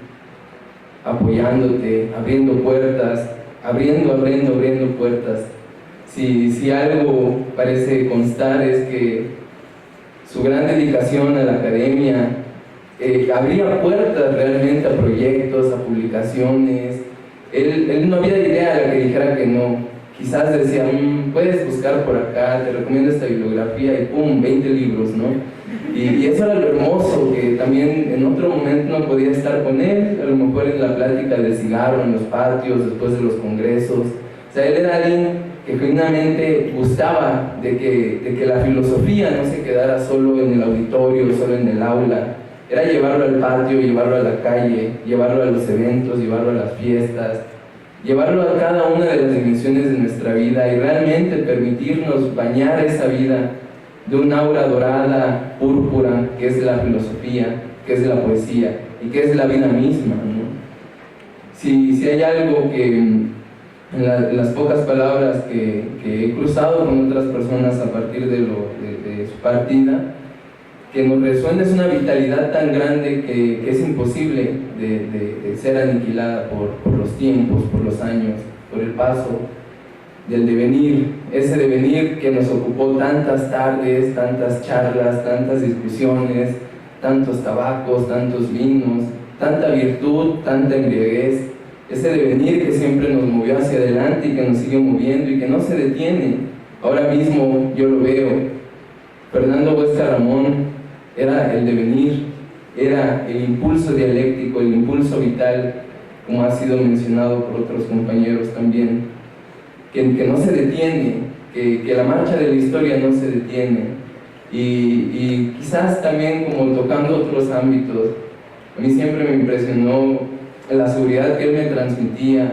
apoyándote, abriendo puertas, abriendo puertas. Si algo parece constar es que su gran dedicación a la academia abría puertas realmente a proyectos, a publicaciones. Él no había idea de la que dijera que no. Quizás decía, puedes buscar por acá, te recomiendo esta bibliografía y ¡pum! 20 libros, ¿no? Y eso era lo hermoso, que también en otro momento no podía estar con él, a lo mejor en la plática del cigarro, en los patios, después de los congresos. O sea, él era alguien que genuinamente gustaba de que la filosofía no se quedara solo en el auditorio, solo en el aula. Era llevarlo al patio, llevarlo a la calle, llevarlo a los eventos, llevarlo a las fiestas, llevarlo a cada una de las dimensiones de nuestra vida y realmente permitirnos bañar esa vida de un aura dorada, púrpura, que es la filosofía, que es la poesía y que es la vida misma, ¿no? Si hay algo que en las pocas palabras que he cruzado con otras personas a partir de su partida, que nos resuena, es una vitalidad tan grande que es imposible de ser aniquilada por los tiempos, por los años, por el paso del devenir, ese devenir que nos ocupó tantas tardes, tantas charlas, tantas discusiones, tantos tabacos, tantos vinos, tanta virtud, tanta embriaguez, ese devenir que siempre nos movió hacia adelante y que nos sigue moviendo y que no se detiene. Ahora mismo yo lo veo. Fernando Huesca Ramón era el devenir, era el impulso dialéctico, el impulso vital, como ha sido mencionado por otros compañeros también, que no se detiene, que la marcha de la historia no se detiene. Y quizás también, como tocando otros ámbitos, a mí siempre me impresionó la seguridad que él me transmitía,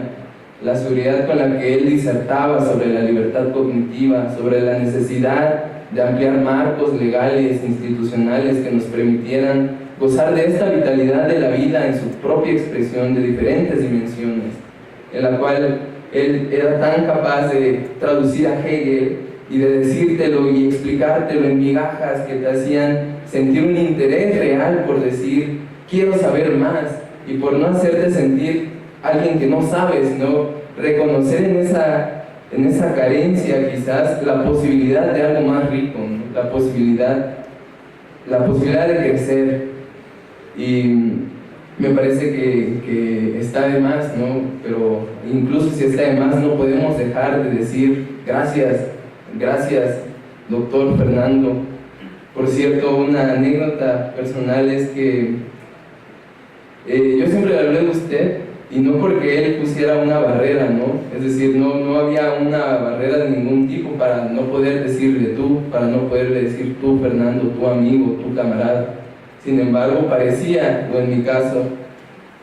la seguridad con la que él disertaba sobre la libertad cognitiva, sobre la necesidad de ampliar marcos legales, institucionales que nos permitieran gozar de esta vitalidad de la vida en su propia expresión de diferentes dimensiones, en la cual él era tan capaz de traducir a Hegel y de decírtelo y explicártelo en migajas que te hacían sentir un interés real por decir, quiero saber más, y por no hacerte sentir alguien que no sabe, sino reconocer en esa carencia quizás la posibilidad de algo más rico, ¿no? la posibilidad de crecer. Y me parece que está de más, ¿no? Pero incluso si está de más no podemos dejar de decir gracias, doctor Fernando. Por cierto, una anécdota personal es que yo siempre le hablé de usted, y no porque él pusiera una barrera, ¿no? Es decir, no había una barrera de ningún tipo para no poder decirle tú, para no poderle decir tú, Fernando, tu amigo, tu camarada. Sin embargo, parecía, o en mi caso,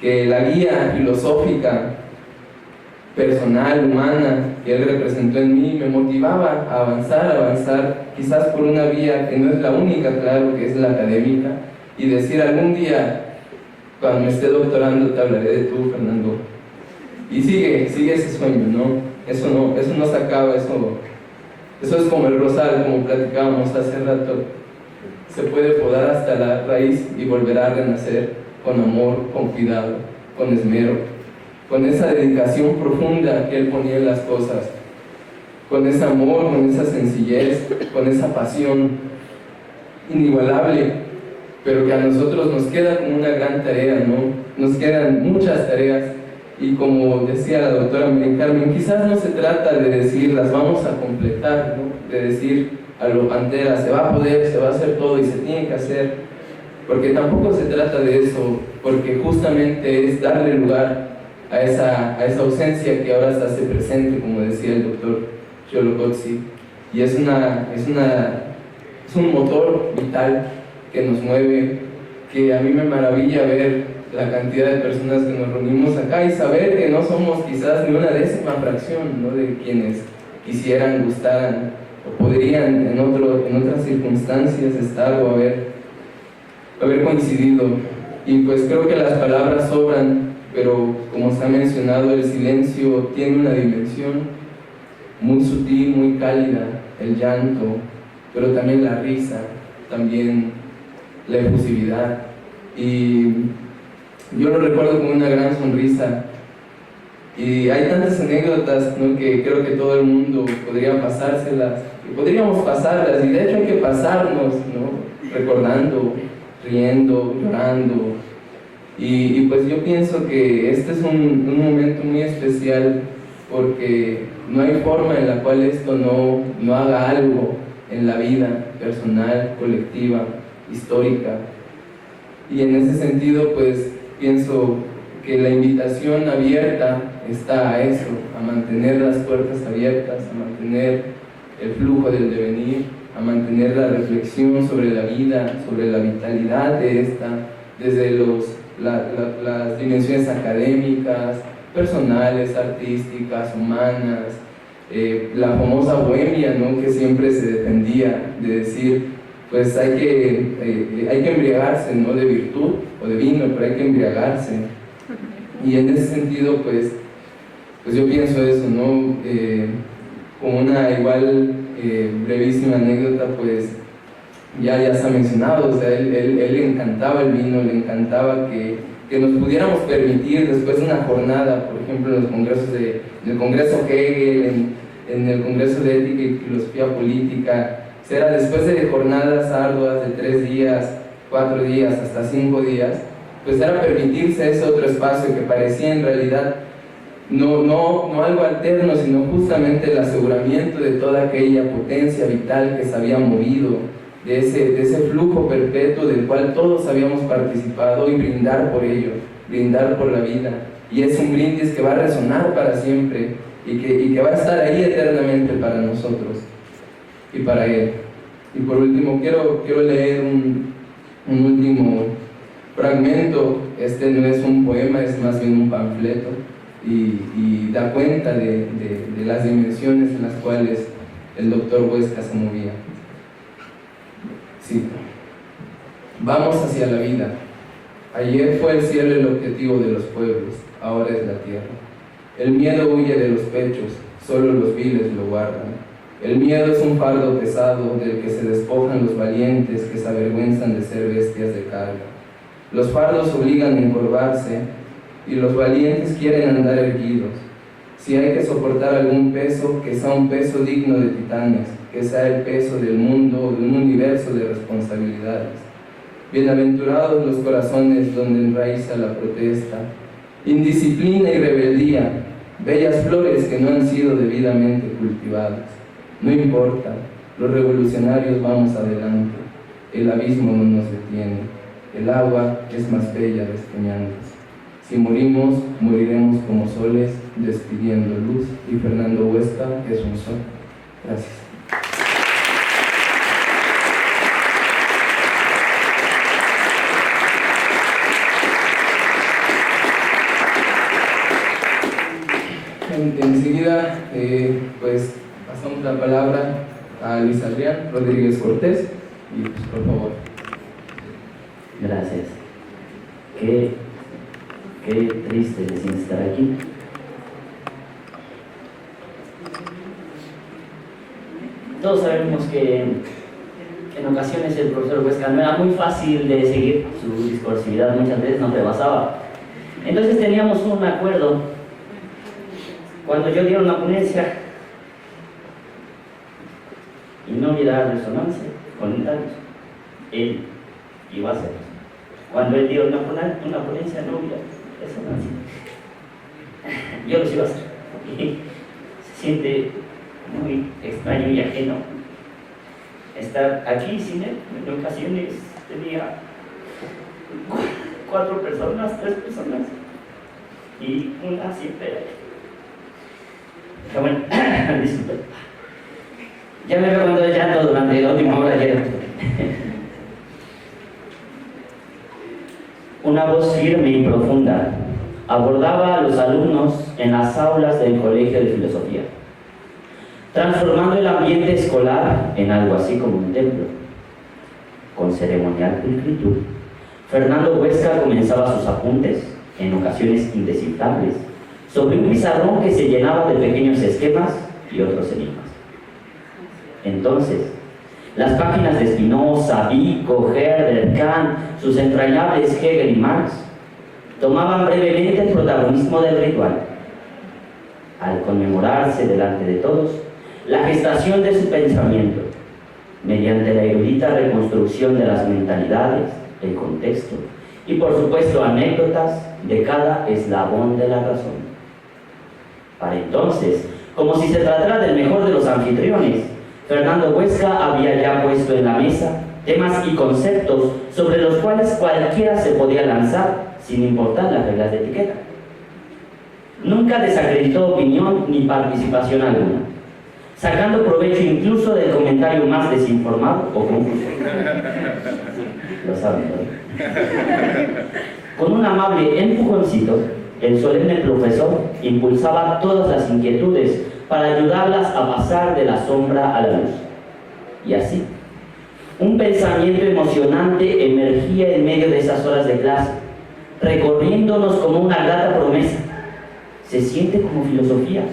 que la guía filosófica, personal, humana, que él representó en mí, me motivaba a avanzar, quizás por una vía que no es la única, claro, que es la académica, y decir algún día, cuando me esté doctorando, te hablaré de tú, Fernando. Y sigue ese sueño, ¿no? Eso no se acaba, eso es como el rosal, como platicábamos hace rato. Se puede podar hasta la raíz y volverá a renacer con amor, con cuidado, con esmero, con esa dedicación profunda que él ponía en las cosas, con ese amor, con esa sencillez, con esa pasión inigualable, pero que a nosotros nos queda como una gran tarea, ¿no? Nos quedan muchas tareas Y como decía la doctora Mary Carmen, quizás no se trata de decir las vamos a completar, ¿no? De decir a lo Pantera se va a poder, se va a hacer todo y se tiene que hacer, porque tampoco se trata de eso, porque justamente es darle lugar a esa ausencia que ahora se hace presente, como decía el doctor Xiolocotzi, y es un motor vital que nos mueve, que a mí me maravilla ver la cantidad de personas que nos reunimos acá y saber que no somos quizás ni una décima fracción, ¿no?, de quienes quisieran, gustaran o podrían en otras circunstancias estar o haber coincidido. Y pues creo que las palabras sobran, pero como se ha mencionado, el silencio tiene una dimensión muy sutil, muy cálida, el llanto, pero también la risa, también la efusividad. Y yo lo recuerdo con una gran sonrisa. Y hay tantas anécdotas, ¿no?, que creo que todo el mundo podría pasárselas, que podríamos pasarlas, y de hecho hay que pasarnos, ¿no?, recordando, riendo, llorando. Y pues yo pienso que este es un momento muy especial, porque no hay forma en la cual esto no haga algo en la vida personal, colectiva, histórica. Y en ese sentido, pues pienso que la invitación abierta está a eso, a mantener las puertas abiertas, a mantener el flujo del devenir, a mantener la reflexión sobre la vida, sobre la vitalidad de esta, desde las dimensiones académicas, personales, artísticas, humanas, la famosa bohemia, ¿no?, que siempre se defendía, de decir, pues hay que embriagarse, no de virtud o de vino, pero hay que embriagarse. Y en ese sentido, pues yo pienso eso, ¿no? Como una igual brevísima anécdota, pues ya se ha mencionado, o sea, él le encantaba el vino, le encantaba que nos pudiéramos permitir después de una jornada, por ejemplo, en los congresos en el Congreso Hegel, en el Congreso de Ética y Filosofía Política, será después de jornadas arduas de 3 días, 4 días, hasta 5 días, pues era permitirse ese otro espacio que parecía en realidad no algo alterno, sino justamente el aseguramiento de toda aquella potencia vital que se había movido, de ese flujo perpetuo del cual todos habíamos participado, y brindar por ello, brindar por la vida. Y es un brindis que va a resonar para siempre y que va a estar ahí eternamente para nosotros y para él. Y por último, quiero leer un último fragmento. Este no es un poema, es más bien un panfleto, y da cuenta de las dimensiones en las cuales el doctor Huesca se movía. Cito: vamos hacia la vida. Ayer fue el cielo el objetivo de los pueblos, ahora es la tierra. El miedo huye de los pechos, solo los viles lo guardan. El miedo es un fardo pesado del que se despojan los valientes que se avergüenzan de ser bestias de carga. Los fardos obligan a encorvarse y los valientes quieren andar erguidos. Si hay que soportar algún peso, que sea un peso digno de titanes, que sea el peso del mundo, de un universo de responsabilidades. Bienaventurados los corazones donde enraiza la protesta, indisciplina y rebeldía, bellas flores que no han sido debidamente cultivadas. No importa, los revolucionarios vamos adelante, el abismo no nos detiene, el agua es más bella despeñándose. Si morimos, moriremos como soles, despidiendo luz, y Fernando Huesca es un sol. Gracias. Enseguida, pues pasamos la palabra a Luis Adrián Rodríguez Cortés, y pues, por favor. Gracias. Qué triste es estar aquí. Todos sabemos que en ocasiones el profesor Huesca no era muy fácil de seguir, su discursividad muchas veces nos rebasaba. Entonces teníamos un acuerdo. Cuando yo diera una ponencia y no hubiera resonancia, comentarios, él iba a hacerlo. Cuando él dio una ponencia no hubiera resonancia, yo los iba a hacer. Y se siente muy extraño y ajeno estar aquí sin él. En ocasiones tenía 4 personas, 3 personas, y una siempre. Pero bueno, disculpe. Ya me veo cuando el llanto durante la última hora ayer. Una voz firme y profunda abordaba a los alumnos en las aulas del Colegio de Filosofía, transformando el ambiente escolar en algo así como un templo. Con ceremonial pulcritud, Fernando Huesca comenzaba sus apuntes, en ocasiones indescifrables, sobre un pizarrón que se llenaba de pequeños esquemas y otros enigmas. Entonces, las páginas de Spinoza, Vico, Herder, Kant, sus entrañables Hegel y Marx, tomaban brevemente el protagonismo del ritual. Al conmemorarse delante de todos la gestación de su pensamiento, mediante la erudita reconstrucción de las mentalidades, el contexto y, por supuesto, anécdotas de cada eslabón de la razón. Para entonces, como si se tratara del mejor de los anfitriones, Fernando Huesca había ya puesto en la mesa temas y conceptos sobre los cuales cualquiera se podía lanzar sin importar las reglas de etiqueta. Nunca desacreditó opinión ni participación alguna, sacando provecho incluso del comentario más desinformado o confuso. Lo saben, ¿no? Con un amable empujoncito, el solemne profesor impulsaba todas las inquietudes para ayudarlas a pasar de la sombra a la luz. Y así, un pensamiento emocionante emergía en medio de esas horas de clase, recorriéndonos como una grata promesa. Se siente como filosofía.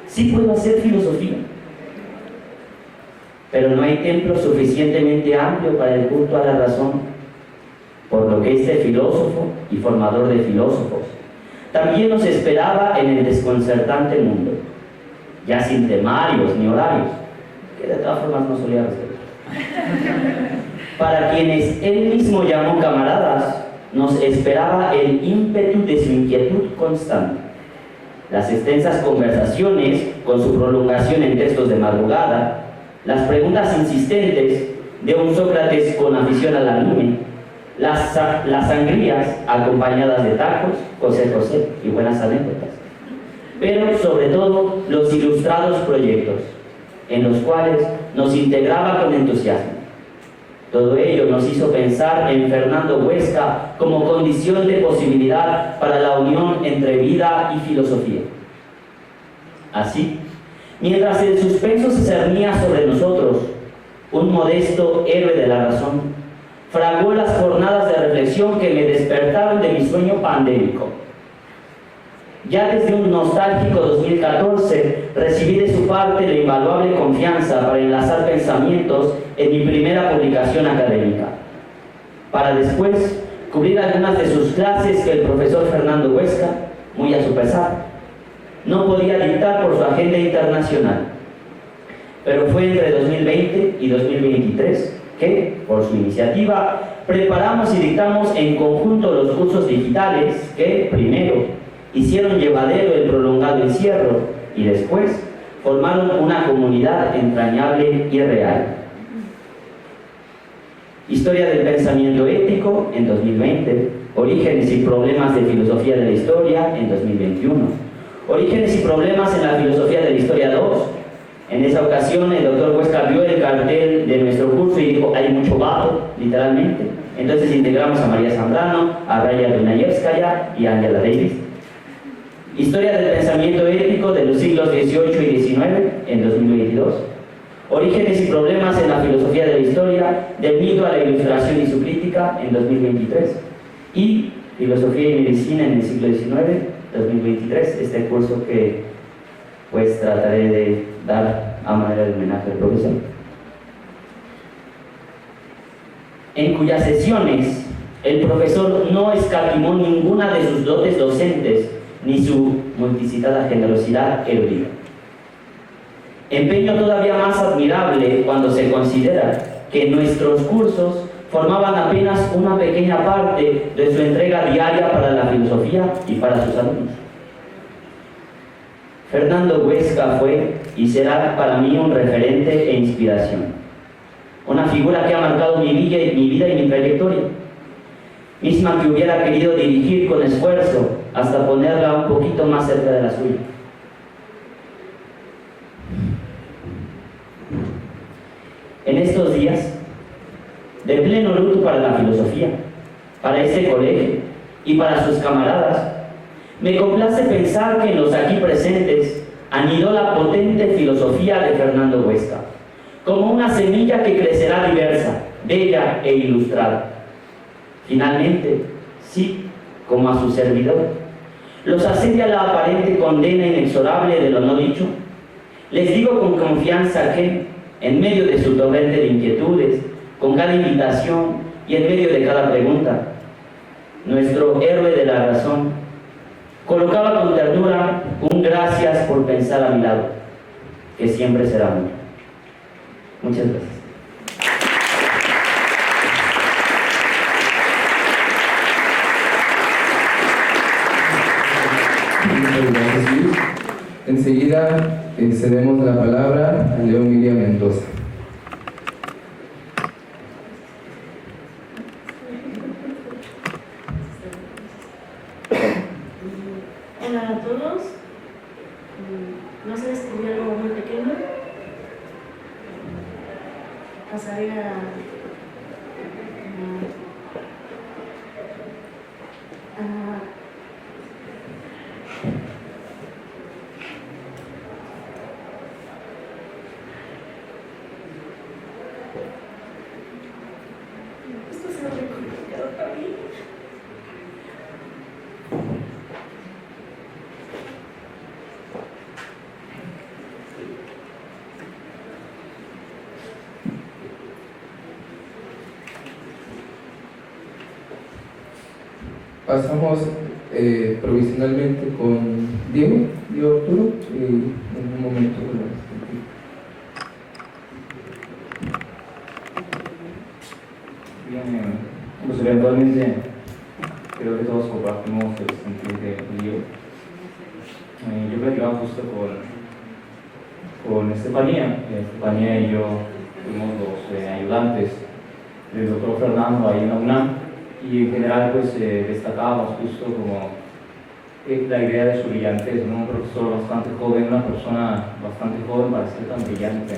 Sí puedo hacer filosofía. Pero no hay templo suficientemente amplio para el culto a la razón, por lo que este filósofo y formador de filósofos también nos esperaba en el desconcertante mundo, ya sin temarios ni horarios, que de todas formas no solía respetar. Para quienes él mismo llamó camaradas, nos esperaba el ímpetu de su inquietud constante, las extensas conversaciones con su prolongación en textos de madrugada, las preguntas insistentes de un Sócrates con afición al anime, las sangrías acompañadas de tacos, José y buenas anécdotas, pero sobre todo los ilustrados proyectos, en los cuales nos integraba con entusiasmo. Todo ello nos hizo pensar en Fernando Huesca como condición de posibilidad para la unión entre vida y filosofía. Así, mientras el suspenso se cernía sobre nosotros, un modesto héroe de la razón fraguó las jornadas de reflexión que me despertaron de mi sueño pandémico. Ya desde un nostálgico 2014 recibí de su parte la invaluable confianza para enlazar pensamientos en mi primera publicación académica, para después cubrir algunas de sus clases que el profesor Fernando Huesca, muy a su pesar, no podía dictar por su agenda internacional. Pero fue entre 2020 y 2023 que, por su iniciativa, preparamos y dictamos en conjunto los cursos digitales que, primero, hicieron llevadero el prolongado encierro y después formaron una comunidad entrañable y real. Historia del pensamiento ético en 2020, Orígenes y problemas de filosofía de la historia en 2021, Orígenes y problemas en la filosofía de la historia 2. En esa ocasión el doctor Huesca vio el cartel de nuestro curso y dijo: hay mucho vato, literalmente. Entonces integramos a María Zambrano, a Raya Dunayevskaya y a Angela Davis. Historia del pensamiento ético de los siglos XVIII y XIX en 2022. Orígenes y problemas en la filosofía de la historia, del mito a la ilustración y su crítica en 2023. Y filosofía y medicina en el siglo XIX, 2023, este curso que pues trataré de dar a manera de homenaje al profesor. En cuyas sesiones el profesor no escatimó ninguna de sus dotes docentes ni su multicitada generosidad erudita. Empeño todavía más admirable cuando se considera que nuestros cursos formaban apenas una pequeña parte de su entrega diaria para la filosofía y para sus alumnos. Fernando Huesca fue y será para mí un referente e inspiración. Una figura que ha marcado mi vida y mi trayectoria, misma que hubiera querido dirigir con esfuerzo hasta ponerla un poquito más cerca de la suya. En estos días, de pleno luto para la filosofía, para este colegio y para sus camaradas, me complace pensar que en los aquí presentes anidó la potente filosofía de Fernando Huesca, como una semilla que crecerá diversa, bella e ilustrada. Finalmente, sí, como a su servidor, los asedia la aparente condena inexorable de lo no dicho. Les digo con confianza que, en medio de su torrente de inquietudes, con cada invitación y en medio de cada pregunta, nuestro héroe de la razón colocaba con ternura un gracias por pensar a mi lado, que siempre será mucho. Muchas gracias. Muchas gracias, Luis. Enseguida cedemos la palabra a León Miriam Mendoza. Hola a todos. No sé, escribí algo muy pequeño. Pasaré a esto se muy complicado para mí. Pasamos provisionalmente con Diego Arturo, en un momento. Bien, pues eventualmente creo que todos compartimos el sentir de Diego. Yo platicaba justo con Estefanía. Estefanía y yo fuimos los ayudantes del doctor Fernando ahí en la UNAM, y en general pues destacábamos justo como la idea de su brillantez, ¿no? Un profesor bastante joven, una persona bastante joven para ser tan brillante.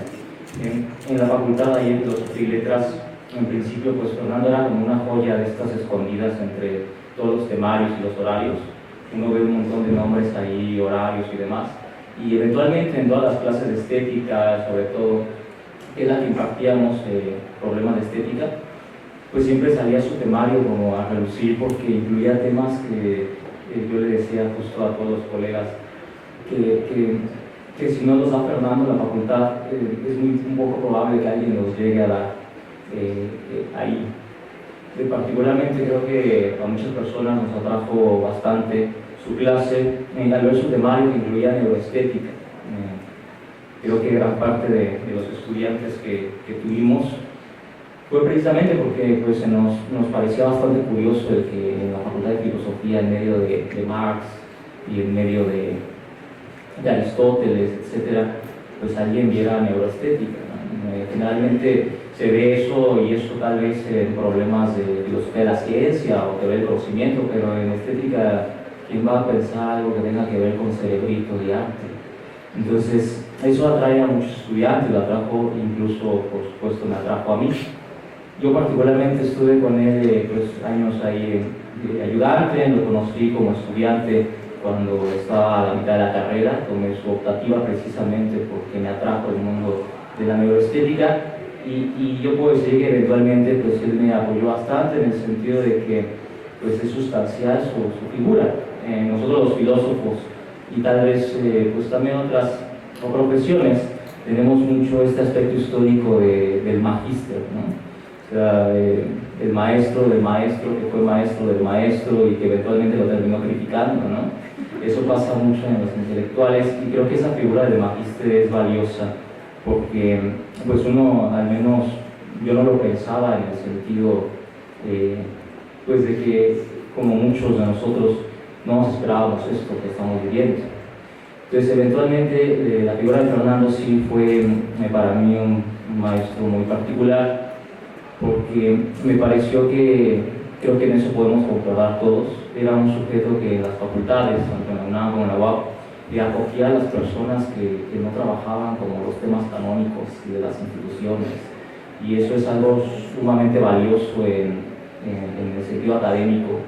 En la facultad ahí en Filosofía y Letras, en principio pues Fernando era como una joya de estas escondidas entre todos los temarios y los horarios. Uno ve un montón de nombres ahí, horarios y demás, y eventualmente en todas las clases de estética, sobre todo que es la que impartíamos problemas de estética, pues siempre salía su temario como a relucir, porque incluía temas que yo le decía justo a todos los colegas que si no los da Fernando en la facultad es un poco probable que alguien los llegue a dar ahí. Particularmente creo que a muchas personas nos atrajo bastante su clase al ver su temario que incluía neuroestética. Creo que gran parte de los estudiantes que tuvimos fue precisamente porque pues, nos parecía bastante curioso el que en la Facultad de Filosofía, en medio de Marx y en medio de Aristóteles, etc., pues alguien viera neuroestética, ¿no? Generalmente se ve eso, y eso tal vez en problemas de filosofía de la ciencia o de conocimiento, pero en estética, ¿quién va a pensar algo que tenga que ver con cerebrito y arte? Entonces, eso atrae a muchos estudiantes, lo atrajo incluso, por supuesto, me atrajo a mí. Yo particularmente estuve con él años ahí de ayudante, lo conocí como estudiante cuando estaba a la mitad de la carrera, tomé su optativa precisamente porque me atrajo el mundo de la neuroestética, y yo puedo decir que eventualmente pues él me apoyó bastante en el sentido de que pues es sustancial su figura. Nosotros los filósofos y tal vez pues también otras profesiones tenemos mucho este aspecto histórico del magíster, ¿no? O sea, el maestro del maestro que fue maestro del maestro y que eventualmente lo terminó criticando, ¿no? Eso pasa mucho en los intelectuales, y creo que esa figura del magíster es valiosa porque pues uno, al menos yo no lo pensaba en el sentido pues de que como muchos de nosotros no nos esperábamos esto que estamos viviendo. Entonces, eventualmente, la figura de Fernando sí fue para mí un maestro muy particular, porque me pareció que, creo que en eso podemos concordar todos, era un sujeto que en las facultades, tanto en la UNAM como en la UAP, acogía a las personas que no trabajaban como los temas canónicos y de las instituciones, y eso es algo sumamente valioso en el sentido académico,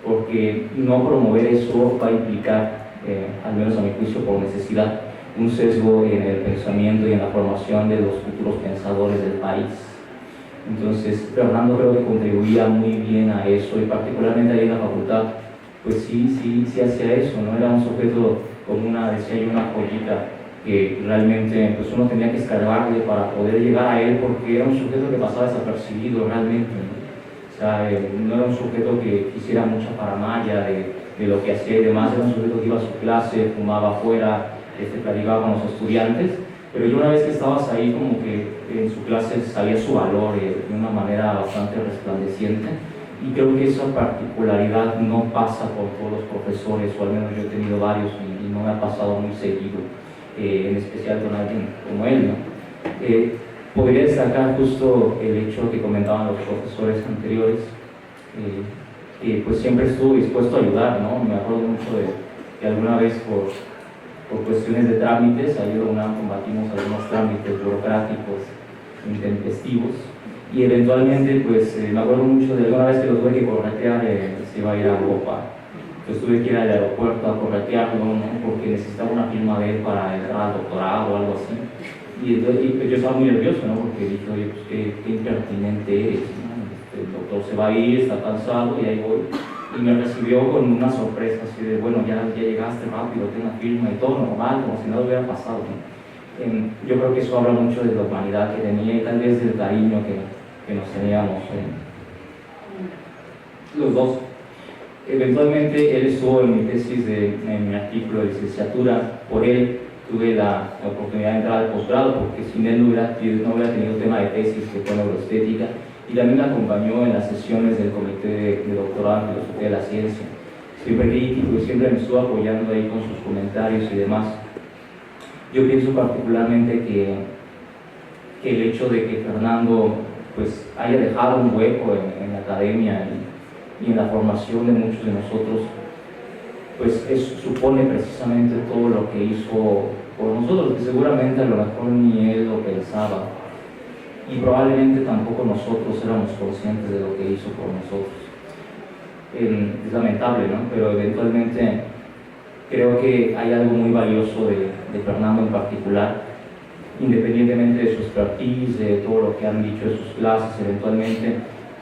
porque no promover eso va a implicar, al menos a mi juicio por necesidad, un sesgo en el pensamiento y en la formación de los futuros pensadores del país. Entonces, Fernando creo que contribuía muy bien a eso, y particularmente ahí en la facultad, pues sí hacía eso, ¿no? Era un sujeto como decía yo, una joyita, que realmente pues uno tenía que escarbarle para poder llegar a él, porque era un sujeto que pasaba desapercibido realmente, ¿no? O sea, no era un sujeto que hiciera mucha paramaya de lo que hacía y demás, era un sujeto que iba a su clase, fumaba afuera, platicaba con los estudiantes, pero yo una vez que estabas ahí, como que en su clase sabía su valor de una manera bastante resplandeciente, y creo que esa particularidad no pasa por todos los profesores, o al menos yo he tenido varios y no me ha pasado muy seguido, en especial con alguien como él, ¿no? Podría destacar justo el hecho que comentaban los profesores anteriores, que pues siempre estuvo dispuesto a ayudar, ¿no? Me acuerdo mucho de alguna vez por cuestiones de trámites, ahí en la UNAM combatimos algunos trámites burocráticos intempestivos, y eventualmente pues me acuerdo mucho de alguna vez que lo tuve que corretear, se iba a ir a Europa, entonces tuve que ir al aeropuerto a corretearlo, ¿no? Porque necesitaba una firma de él para entrar al doctorado o algo así. Y entonces yo estaba muy nervioso, ¿no? Porque dije, oye, pues qué impertinente eres, ¿no? El doctor se va a ir, está cansado, y ahí voy. Y me recibió con una sorpresa, así de, bueno, ya llegaste rápido, ten la firma y todo normal, como si nada hubiera pasado, ¿no? Yo creo que eso habla mucho de la humanidad que tenía, y tal vez del cariño que nos teníamos los dos. Eventualmente él estuvo en mi tesis, en mi artículo de licenciatura. Por él tuve la oportunidad de entrar al posgrado, porque sin él no hubiera tenido tema de tesis, que fue neuroestética, y también me acompañó en las sesiones del comité de doctorado en filosofía de la ciencia. Siempre crítico y siempre me estuvo apoyando ahí con sus comentarios y demás. Yo pienso particularmente que el hecho de que Fernando pues haya dejado un hueco en la academia y en la formación de muchos de nosotros, pues supone precisamente todo lo que hizo por nosotros, que seguramente a lo mejor ni él lo pensaba, y probablemente tampoco nosotros éramos conscientes de lo que hizo por nosotros. Es lamentable, ¿no? Pero eventualmente creo que hay algo muy valioso de Fernando en particular, independientemente de su expertise, de todo lo que han dicho de sus clases. Eventualmente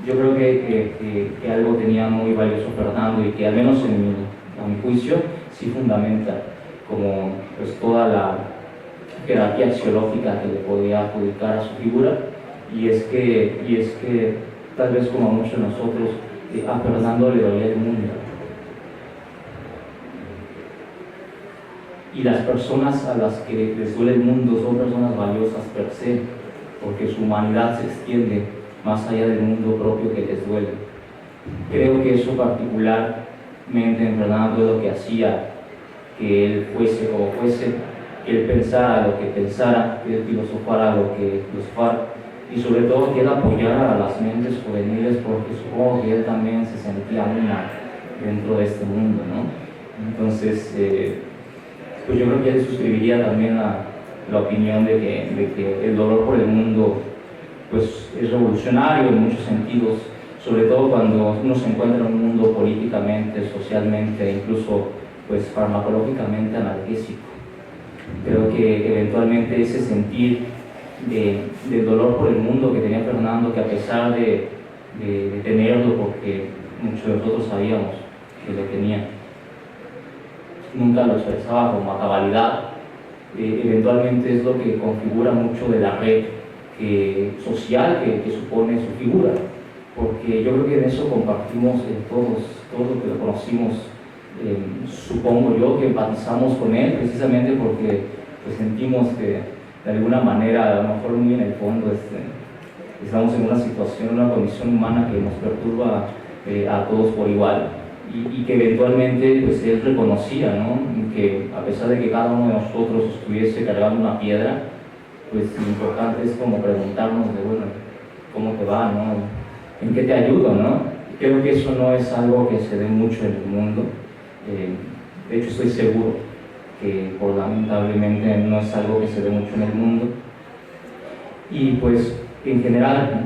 yo creo que algo tenía muy valioso Fernando, y que al menos a mi juicio sí fundamenta como pues toda la jerarquía axiológica que le podía adjudicar a su figura, y es que tal vez como a muchos de nosotros, a Fernando le dolía el mundo, y las personas a las que les duele el mundo son personas valiosas per se, porque su humanidad se extiende más allá del mundo propio que les duele. Creo que eso particularmente en Fernando es lo que hacía que él fuese como fuese, que él pensara lo que pensara, que él filosofara lo que filosofara, y sobre todo que él apoyara a las mentes juveniles, porque supongo que él también se sentía una dentro de este mundo, ¿no? Entonces, pues yo creo que él suscribiría también la opinión de que el dolor por el mundo pues es revolucionario en muchos sentidos, sobre todo cuando uno se encuentra en un mundo políticamente, socialmente, incluso pues farmacológicamente analgésico. Creo que eventualmente ese sentir del dolor por el mundo que tenía Fernando, que a pesar de tenerlo, porque muchos de nosotros sabíamos que lo tenía, nunca lo expresaba como a cabalidad, eventualmente es lo que configura mucho de la red social que supone su figura, porque yo creo que en eso compartimos todos los que lo conocimos, supongo yo que empatizamos con él, precisamente porque pues, sentimos que de alguna manera, a lo mejor muy en el fondo, estamos en una situación, una condición humana que nos perturba a todos por igual, y que eventualmente pues él reconocía, ¿no? Que a pesar de que cada uno de nosotros estuviese cargando una piedra, pues lo importante es como preguntarnos de, bueno, ¿cómo te va, no? ¿En qué te ayudo, no? Creo que eso no es algo que se dé mucho en el mundo. De hecho, estoy seguro que, lamentablemente, no es algo que se dé mucho en el mundo. Y pues, en general,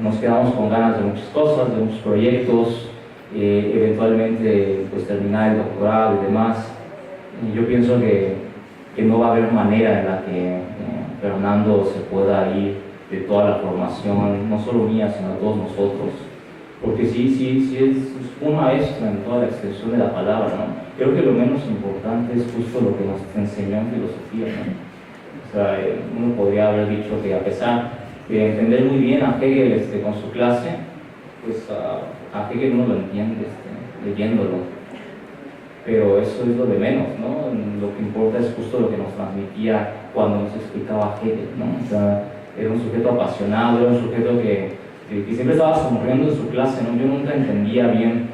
nos quedamos con ganas de muchas cosas, de muchos proyectos, eventualmente, pues, terminar el doctorado y demás. Y yo pienso que no va a haber manera en la que Fernando se pueda ir de toda la formación, no solo mía, sino de todos nosotros, porque sí es un maestro en toda la extensión de la palabra, ¿no? Creo que lo menos importante es justo lo que nos enseñó en filosofía, ¿no? O sea, uno podría haber dicho que a pesar de entender muy bien a Hegel con su clase, pues a Hegel uno lo entiende leyéndolo, pero eso es lo de menos, ¿no? Lo que importa es justo lo que nos transmitía cuando nos explicaba Hegel, ¿no? O sea, era un sujeto apasionado, era un sujeto que siempre estaba sonriendo en su clase, ¿no? Yo nunca entendía bien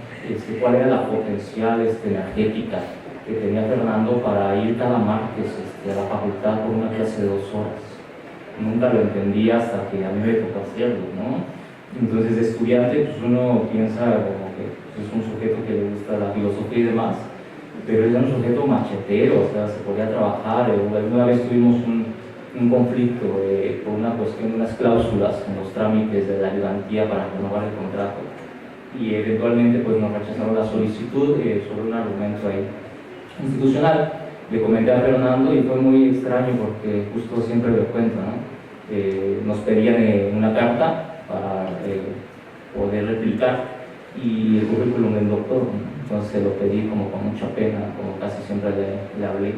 cuál era la potencial energética que tenía Fernando para ir cada martes a la facultad por una clase de 2 horas. Nunca lo entendía hasta que a mí me tocó hacerlo, ¿no? Entonces, de estudiante, pues uno piensa como que pues, es un sujeto que le gusta la filosofía y demás, pero era un sujeto machetero, o sea, se podía trabajar. Alguna vez tuvimos un conflicto por una cuestión de unas cláusulas en los trámites de la ayudantía para renovar el contrato, y eventualmente pues nos rechazaron la solicitud sobre un argumento ahí institucional. Le comenté a Fernando y fue muy extraño porque justo siempre lo cuento, ¿no? Nos pedían una carta para poder replicar y el currículum del doctor, ¿no? Entonces se lo pedí como con mucha pena, como casi siempre le hablé.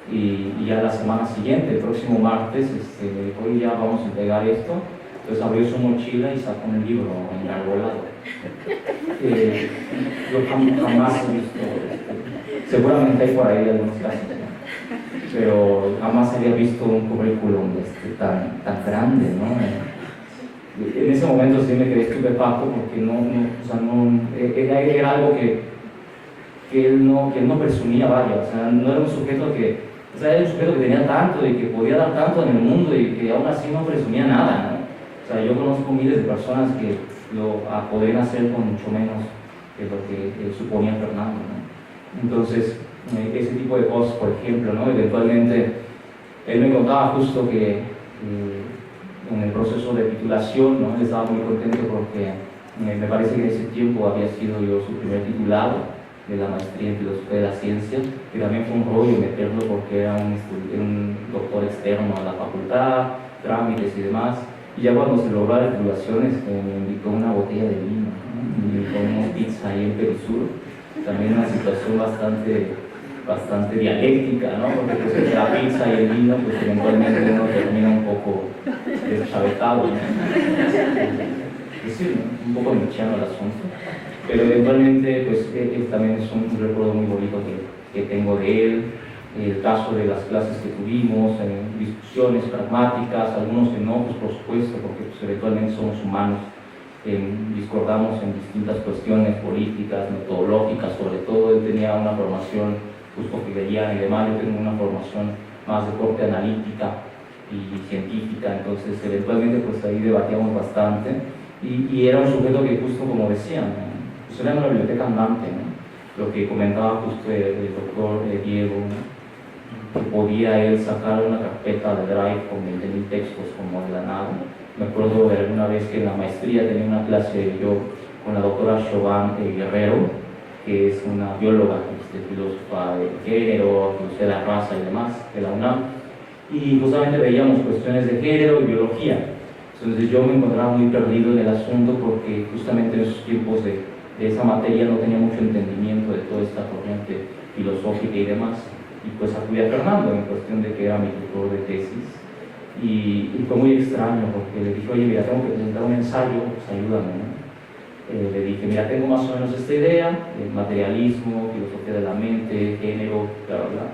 Y ya la semana siguiente, el próximo martes, me dijo, oye, ya vamos a entregar esto. Entonces abrió su mochila y sacó un libro engarbolado. Yo jamás he visto, seguramente hay por ahí algunos casos, ¿no? Pero jamás había visto un currículum tan grande, ¿no? En ese momento sí me quedé estupefacto porque era algo que él no presumía, vaya, o sea, no era un sujeto que, o sea, era un sujeto que tenía tanto y que podía dar tanto en el mundo y que aún así no presumía nada, ¿no? O sea, yo conozco miles de personas que lo podrían hacer con mucho menos que lo que suponía Fernando, ¿no? Entonces, ese tipo de cosas, por ejemplo, ¿no? Eventualmente, él me contaba justo que en el proceso de titulación, ¿no? Él estaba muy contento porque me parece que en ese tiempo había sido yo su primer titulado de la maestría en filosofía de la ciencia, que también fue un rollo meterlo porque era un doctor externo a la facultad, trámites y demás. Y ya cuando se logró la titulación, me invitó una botella de vino, ¿no? Y comimos pizza ahí en Perisur. También una situación bastante dialéctica, ¿no? Porque pues entre la pizza y el vino, pues eventualmente uno termina un poco deschavetado, ¿no? Es decir, un poco nichiano el asunto. Pero eventualmente, pues también es un recuerdo muy bonito que tengo de él. El caso de las clases que tuvimos, discusiones pragmáticas, algunos que no, pues por supuesto, porque pues, eventualmente somos humanos, discordamos en distintas cuestiones políticas, metodológicas, sobre todo. Él tenía una formación justo hegeliana y demás, yo tengo una formación más de corte analítica y científica, entonces eventualmente pues ahí debatíamos bastante, y era un sujeto que justo como decían, pues era una biblioteca andante, ¿no? Lo que comentaba justo el doctor Diego, ¿no? Que podía él sacar una carpeta de Drive con 20.000 textos como de la nada. Me acuerdo de alguna vez que en la maestría tenía una clase yo con la doctora Chauvin Guerrero, que es una bióloga, filósofa de género, filosofía de la raza y demás, de la UNAM, y justamente veíamos cuestiones de género y biología. Entonces yo me encontraba muy perdido en el asunto porque justamente en esos tiempos de esa materia no tenía mucho entendimiento de toda esta corriente filosófica y demás. Y pues acudí a Fernando en cuestión de que era mi tutor de tesis, y fue muy extraño porque le dije, oye, mira, tengo que presentar un ensayo, pues ayúdame, ¿no? Le dije, mira, tengo más o menos esta idea, materialismo, filosofía de la mente, género, bla, bla, bla.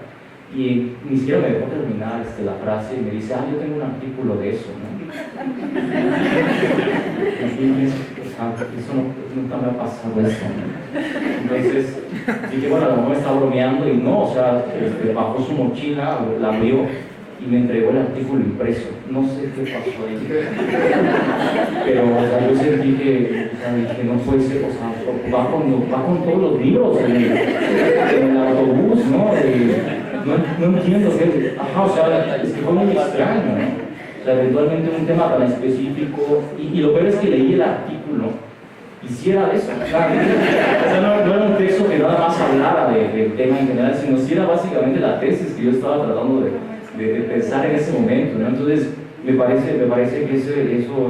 Y ni siquiera me dejó terminar la frase y me dice, yo tengo un artículo de eso, ¿no? sea, eso nunca me ha pasado eso, ¿no? Entonces, dije, bueno, a lo mejor me está bromeando y no, o sea, bajó su mochila, la abrió y me entregó el artículo impreso. No sé qué pasó ahí. Pero, o sea, yo sentí que, o sea, dije, no puede ser, o sea, va con todos los libros en el autobús, ¿no? No entiendo qué, ajá, o sea, es que fue muy extraño, ¿no? O sea, eventualmente un tema tan específico, y lo peor es que leí el artículo, y si era de eso, o sea, no era un texto que nada más hablara del tema en general, sino si era básicamente la tesis que yo estaba tratando de pensar en ese momento, ¿no? Entonces, me parece que eso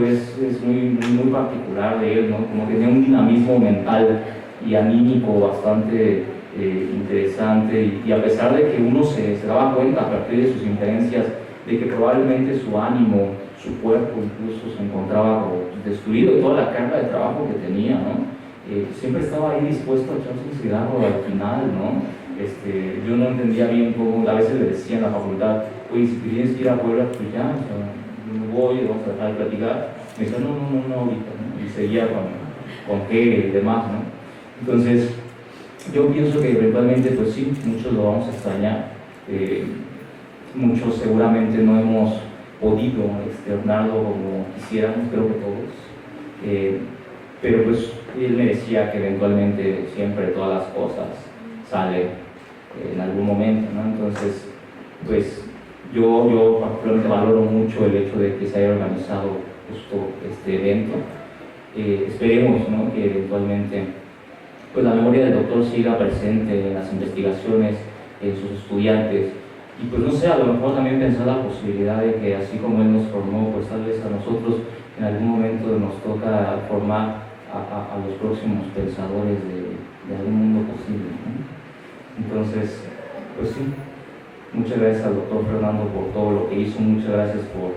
es muy particular de él, ¿no? Como tenía un dinamismo mental y anímico bastante interesante, y a pesar de que uno se daba cuenta a partir de sus inferencias de que probablemente su ánimo, su cuerpo incluso se encontraba destruido de toda la carga de trabajo que tenía, ¿no? Siempre estaba ahí dispuesto a echarse un cigarro al final, ¿no? Yo no entendía bien cómo, a veces le decía en la facultad, oye, si tienes que ir a Puebla, pues ya, o sea, no voy, vamos a dejar de platicar. Me decía, no, ahorita, ¿no? Y seguía con qué y demás, ¿no? Entonces, yo pienso que eventualmente, pues sí, muchos lo vamos a extrañar. Muchos seguramente no hemos podido externarlo como quisiéramos, creo que todos. Pero pues él me decía que eventualmente siempre todas las cosas salen en algún momento, ¿no? Entonces, pues yo particularmente valoro mucho el hecho de que se haya organizado justo este evento. Esperemos, ¿no?, que eventualmente pues la memoria del doctor siga presente en las investigaciones, en sus estudiantes, y pues no sé, a lo mejor también pensar la posibilidad de que así como él nos formó, pues tal vez a nosotros en algún momento nos toca formar a los próximos pensadores de algún mundo posible, ¿no? Entonces, pues sí, muchas gracias al doctor Fernando por todo lo que hizo, muchas gracias por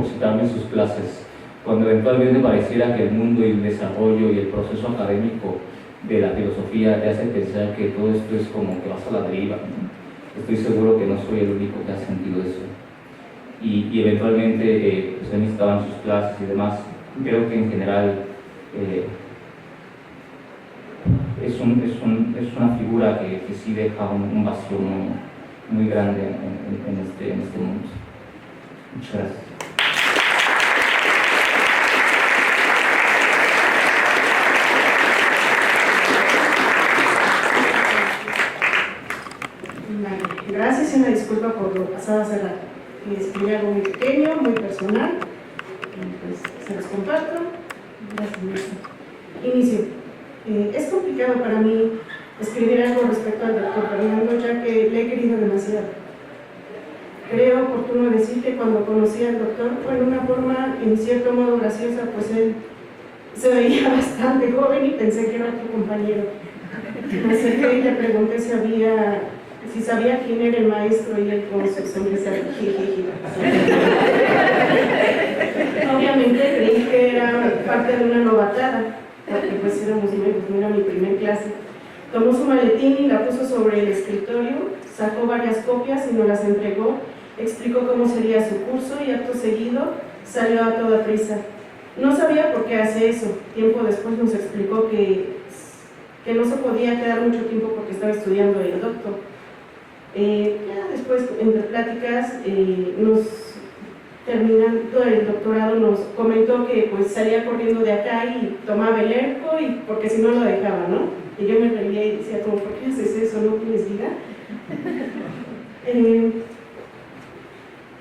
citarme en sus clases. Cuando eventualmente pareciera que el mundo y el desarrollo y el proceso académico de la filosofía te hace pensar que todo esto es como que vas a la deriva, ¿no? Estoy seguro que no soy el único que ha sentido eso. Y eventualmente pues él estaba en sus clases y demás. Creo que en general es una figura que sí deja un vacío muy grande en este mundo. Muchas gracias. Gracias y una disculpa por lo pasado hace rato. Escribí algo muy pequeño, muy personal, y pues se los comparto. Gracias. Inicio. Es complicado para mí escribir algo respecto al doctor Fernando, ya que le he querido demasiado. Creo oportuno decir que cuando conocí al doctor fue en una forma, en cierto modo, graciosa, pues él se veía bastante joven y pensé que era otro compañero. Me acerqué y le pregunté si sabía quién era el maestro, y él con su sonrisa obviamente creí que era parte de una novatada, porque pues éramos nuevos, no era mi primer clase. Tomó su maletín y la puso sobre el escritorio, sacó varias copias y nos las entregó, explicó cómo sería su curso y acto seguido salió a toda prisa. No sabía por qué hace eso. Tiempo después nos explicó que no se podía quedar mucho tiempo porque estaba estudiando el doctor. Ya después, entre pláticas, terminando el doctorado, nos comentó que pues salía corriendo de acá y tomaba el ERCO, y porque si no lo dejaba, ¿no? Y yo me reía y decía, como, ¿por qué haces eso? ¿No tienes vida?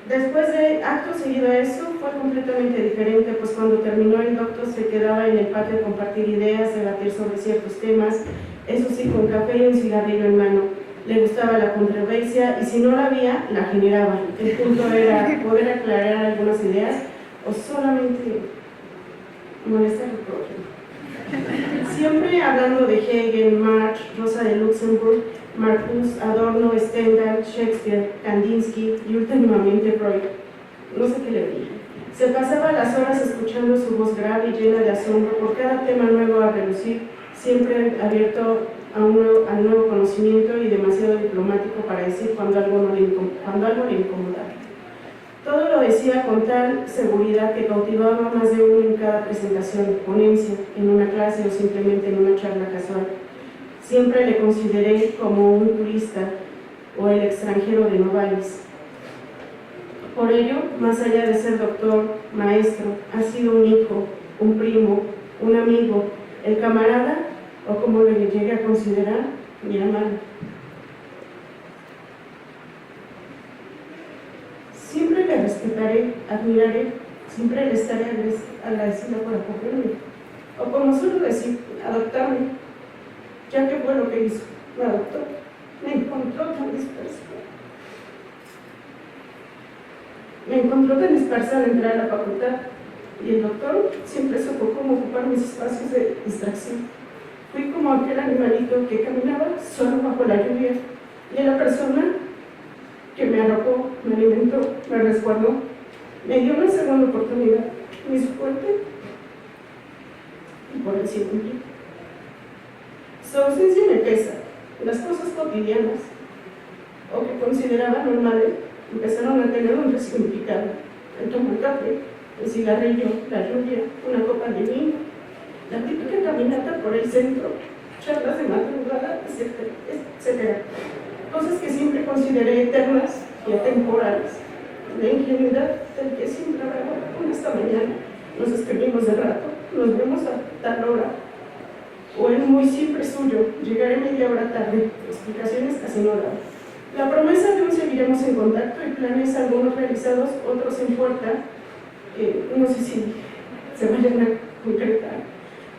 Después de acto seguido a eso, fue completamente diferente, pues cuando terminó el doctor se quedaba en el patio a compartir ideas, debatir sobre ciertos temas, eso sí, con café y un cigarrillo en mano. Le gustaba la controversia y si no la había, la generaba. El punto era poder aclarar algunas ideas o solamente molestar al prójimo. Siempre hablando de Hegel, Marx, Rosa de Luxemburg, Marcuse, Adorno, Stendhal, Shakespeare, Kandinsky y últimamente Freud. No sé qué le dije. Se pasaba las horas escuchando su voz grave y llena de asombro por cada tema nuevo a relucir, siempre abierto al nuevo conocimiento y demasiado diplomático para decir cuando algo le incomodaba. Todo lo decía con tal seguridad que cautivaba a más de uno en cada presentación, ponencia, en una clase o simplemente en una charla casual. Siempre le consideré como un turista o el extranjero de Novalis. Por ello, más allá de ser doctor, maestro, ha sido un hijo, un primo, un amigo, el camarada, o como lo llegué a considerar, mi hermano. Siempre le respetaré, admiraré, siempre le estaré agradecida por acogerme, o como suelo decir, adoptarme, ya que fue lo que hizo, me adoptó, me encontró tan dispersa al entrar a la facultad, y el doctor siempre supo cómo ocupar mis espacios de distracción. Fui como aquel animalito que caminaba solo bajo la lluvia, y la persona que me arropó, me alimentó, me resguardó, me dio una segunda oportunidad, me hizo fuerte y por eso cumplí. Su ausencia me pesa, las cosas cotidianas o que consideraba normales empezaron a tener un significado: el tomar café, el cigarrillo, la lluvia, una copa de vino, la típica caminata por el centro, charlas de madrugada, etc. Cosas que siempre consideré eternas y atemporales. La ingenuidad del que siempre hablaba con esta mañana, nos escribimos de rato, nos vemos a tal hora, o el muy siempre suyo, llegaré media hora tarde, explicaciones casi no dan. La promesa de un seguiremos en contacto y planes algunos realizados, otros en puerta, no sé si se vayan a concretar.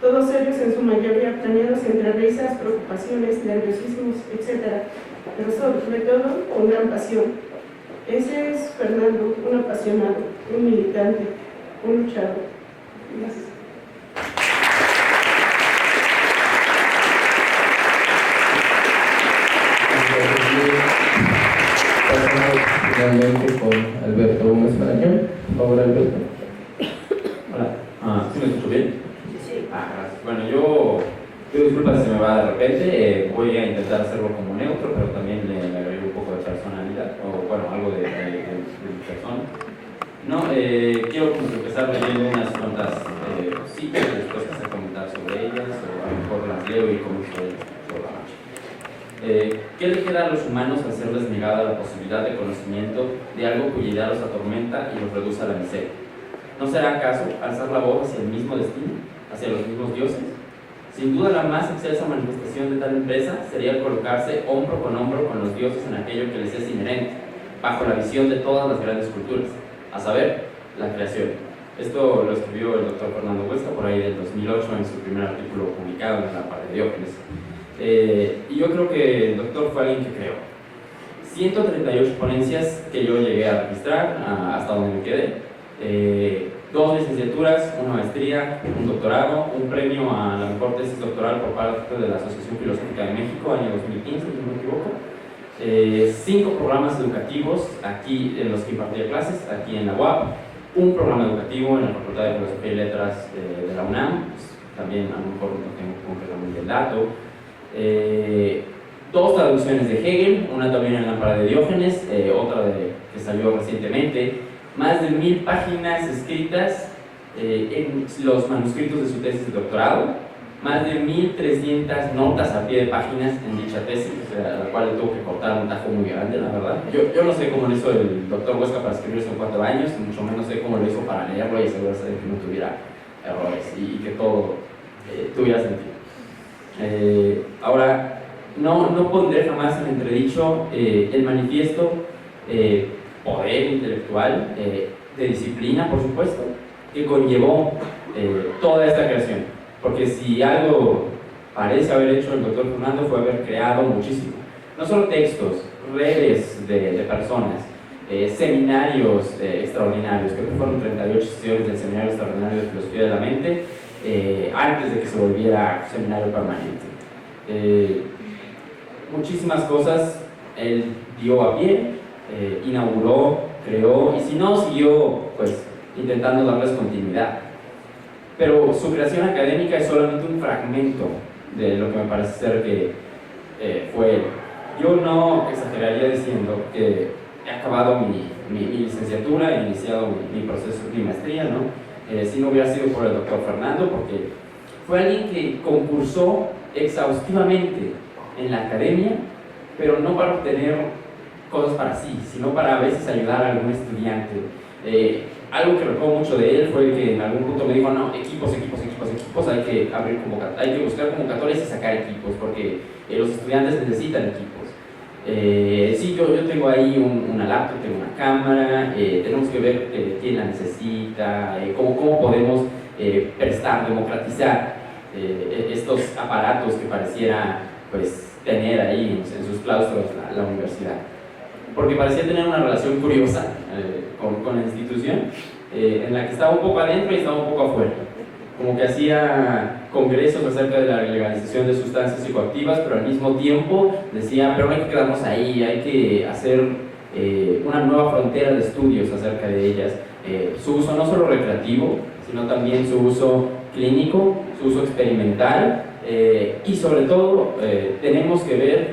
Todos ellos en su mayoría planeados entre risas, preocupaciones, nerviosismos, etc. Pero sobre todo con gran pasión. Ese es Fernando, un apasionado, un militante, un luchador. Gracias. Finalmente con Alberto Gómez Marañón. Por favor, Alberto. Hola, ¿sí me escucho bien? Sí. Gracias. Bueno, yo disculpa si se me va de repente, voy a intentar hacerlo como neutro, pero también le agrego un poco de personalidad, o bueno, algo de persona. No, quiero empezar leyendo unas cuantas citas y después hacer comentar sobre ellas, o a lo mejor las leo y comento sobre la marcha. ¿Qué le queda a los humanos al ser desnegada la posibilidad de conocimiento de algo cuya idea los atormenta y los reduce a la miseria? ¿No será acaso alzar la voz hacia el mismo destino, hacia los mismos dioses? Sin duda la más excelsa manifestación de tal empresa sería el colocarse hombro con hombro con los dioses en aquello que les es inherente, bajo la visión de todas las grandes culturas, a saber, la creación. Esto lo escribió el doctor Fernando Huesca por ahí del 2008 en su primer artículo publicado en la Lámpara de Diógenes. Y yo creo que el doctor fue alguien que creó. 138 ponencias que yo llegué a registrar hasta donde me quedé. 2 licenciaturas, una maestría, un doctorado, un premio a la mejor tesis doctoral por parte de la Asociación Filosófica de México, año 2015, si no me equivoco. 5 programas educativos aquí en los que impartía clases, aquí en la UAP. Un programa educativo en la Facultad de Filosofía y Letras de la UNAM, pues, también a lo mejor no tengo concretamente el dato. 2 traducciones de Hegel, una también en la Lámpara de Diógenes, otra que salió recientemente. Más de 1000 páginas escritas en los manuscritos de su tesis de doctorado, más de 1300 notas a pie de páginas en dicha tesis, a la cual le tuvo que cortar un tajo muy grande, la verdad. Yo no sé cómo lo hizo el doctor Huesca para escribir eso en 4 años, mucho menos sé cómo lo hizo para leerlo y asegurarse de que no tuviera errores y que todo tuviera sentido. Ahora, no pondré jamás en entredicho el manifiesto poder intelectual, de disciplina, por supuesto, que conllevó toda esta creación. Porque si algo parece haber hecho el doctor Fernando fue haber creado muchísimo. No solo textos, redes de personas, seminarios extraordinarios. Creo que fueron 38 sesiones del Seminario Extraordinario de Filosofía de la Mente antes de que se volviera seminario permanente. Muchísimas cosas él dio a pie. Inauguró, creó y si no, siguió pues intentando darles continuidad. Pero su creación académica es solamente un fragmento de lo que me parece ser que fue él. Yo no exageraría diciendo que he acabado mi licenciatura, he iniciado mi proceso, mi maestría, ¿no? Si no hubiera sido por el doctor Fernando, porque fue alguien que concursó exhaustivamente en la academia, pero no para obtener cosas para sí, sino para a veces ayudar a algún estudiante. Algo que recuerdo mucho de él fue que en algún punto me dijo, no, equipos, hay que abrir hay que buscar convocatorias y sacar equipos, porque los estudiantes necesitan equipos. Sí, yo tengo ahí una laptop, tengo una cámara, tenemos que ver quién la necesita, cómo podemos prestar, democratizar estos aparatos que pareciera pues, tener ahí en sus claustros la universidad. Porque parecía tener una relación curiosa con la institución, en la que estaba un poco adentro y estaba un poco afuera. Como que hacía congresos acerca de la legalización de sustancias psicoactivas, pero al mismo tiempo decía, pero no hay que quedarnos ahí, hay que hacer una nueva frontera de estudios acerca de ellas. Su uso no solo recreativo, sino también su uso clínico, su uso experimental, y sobre todo tenemos que ver,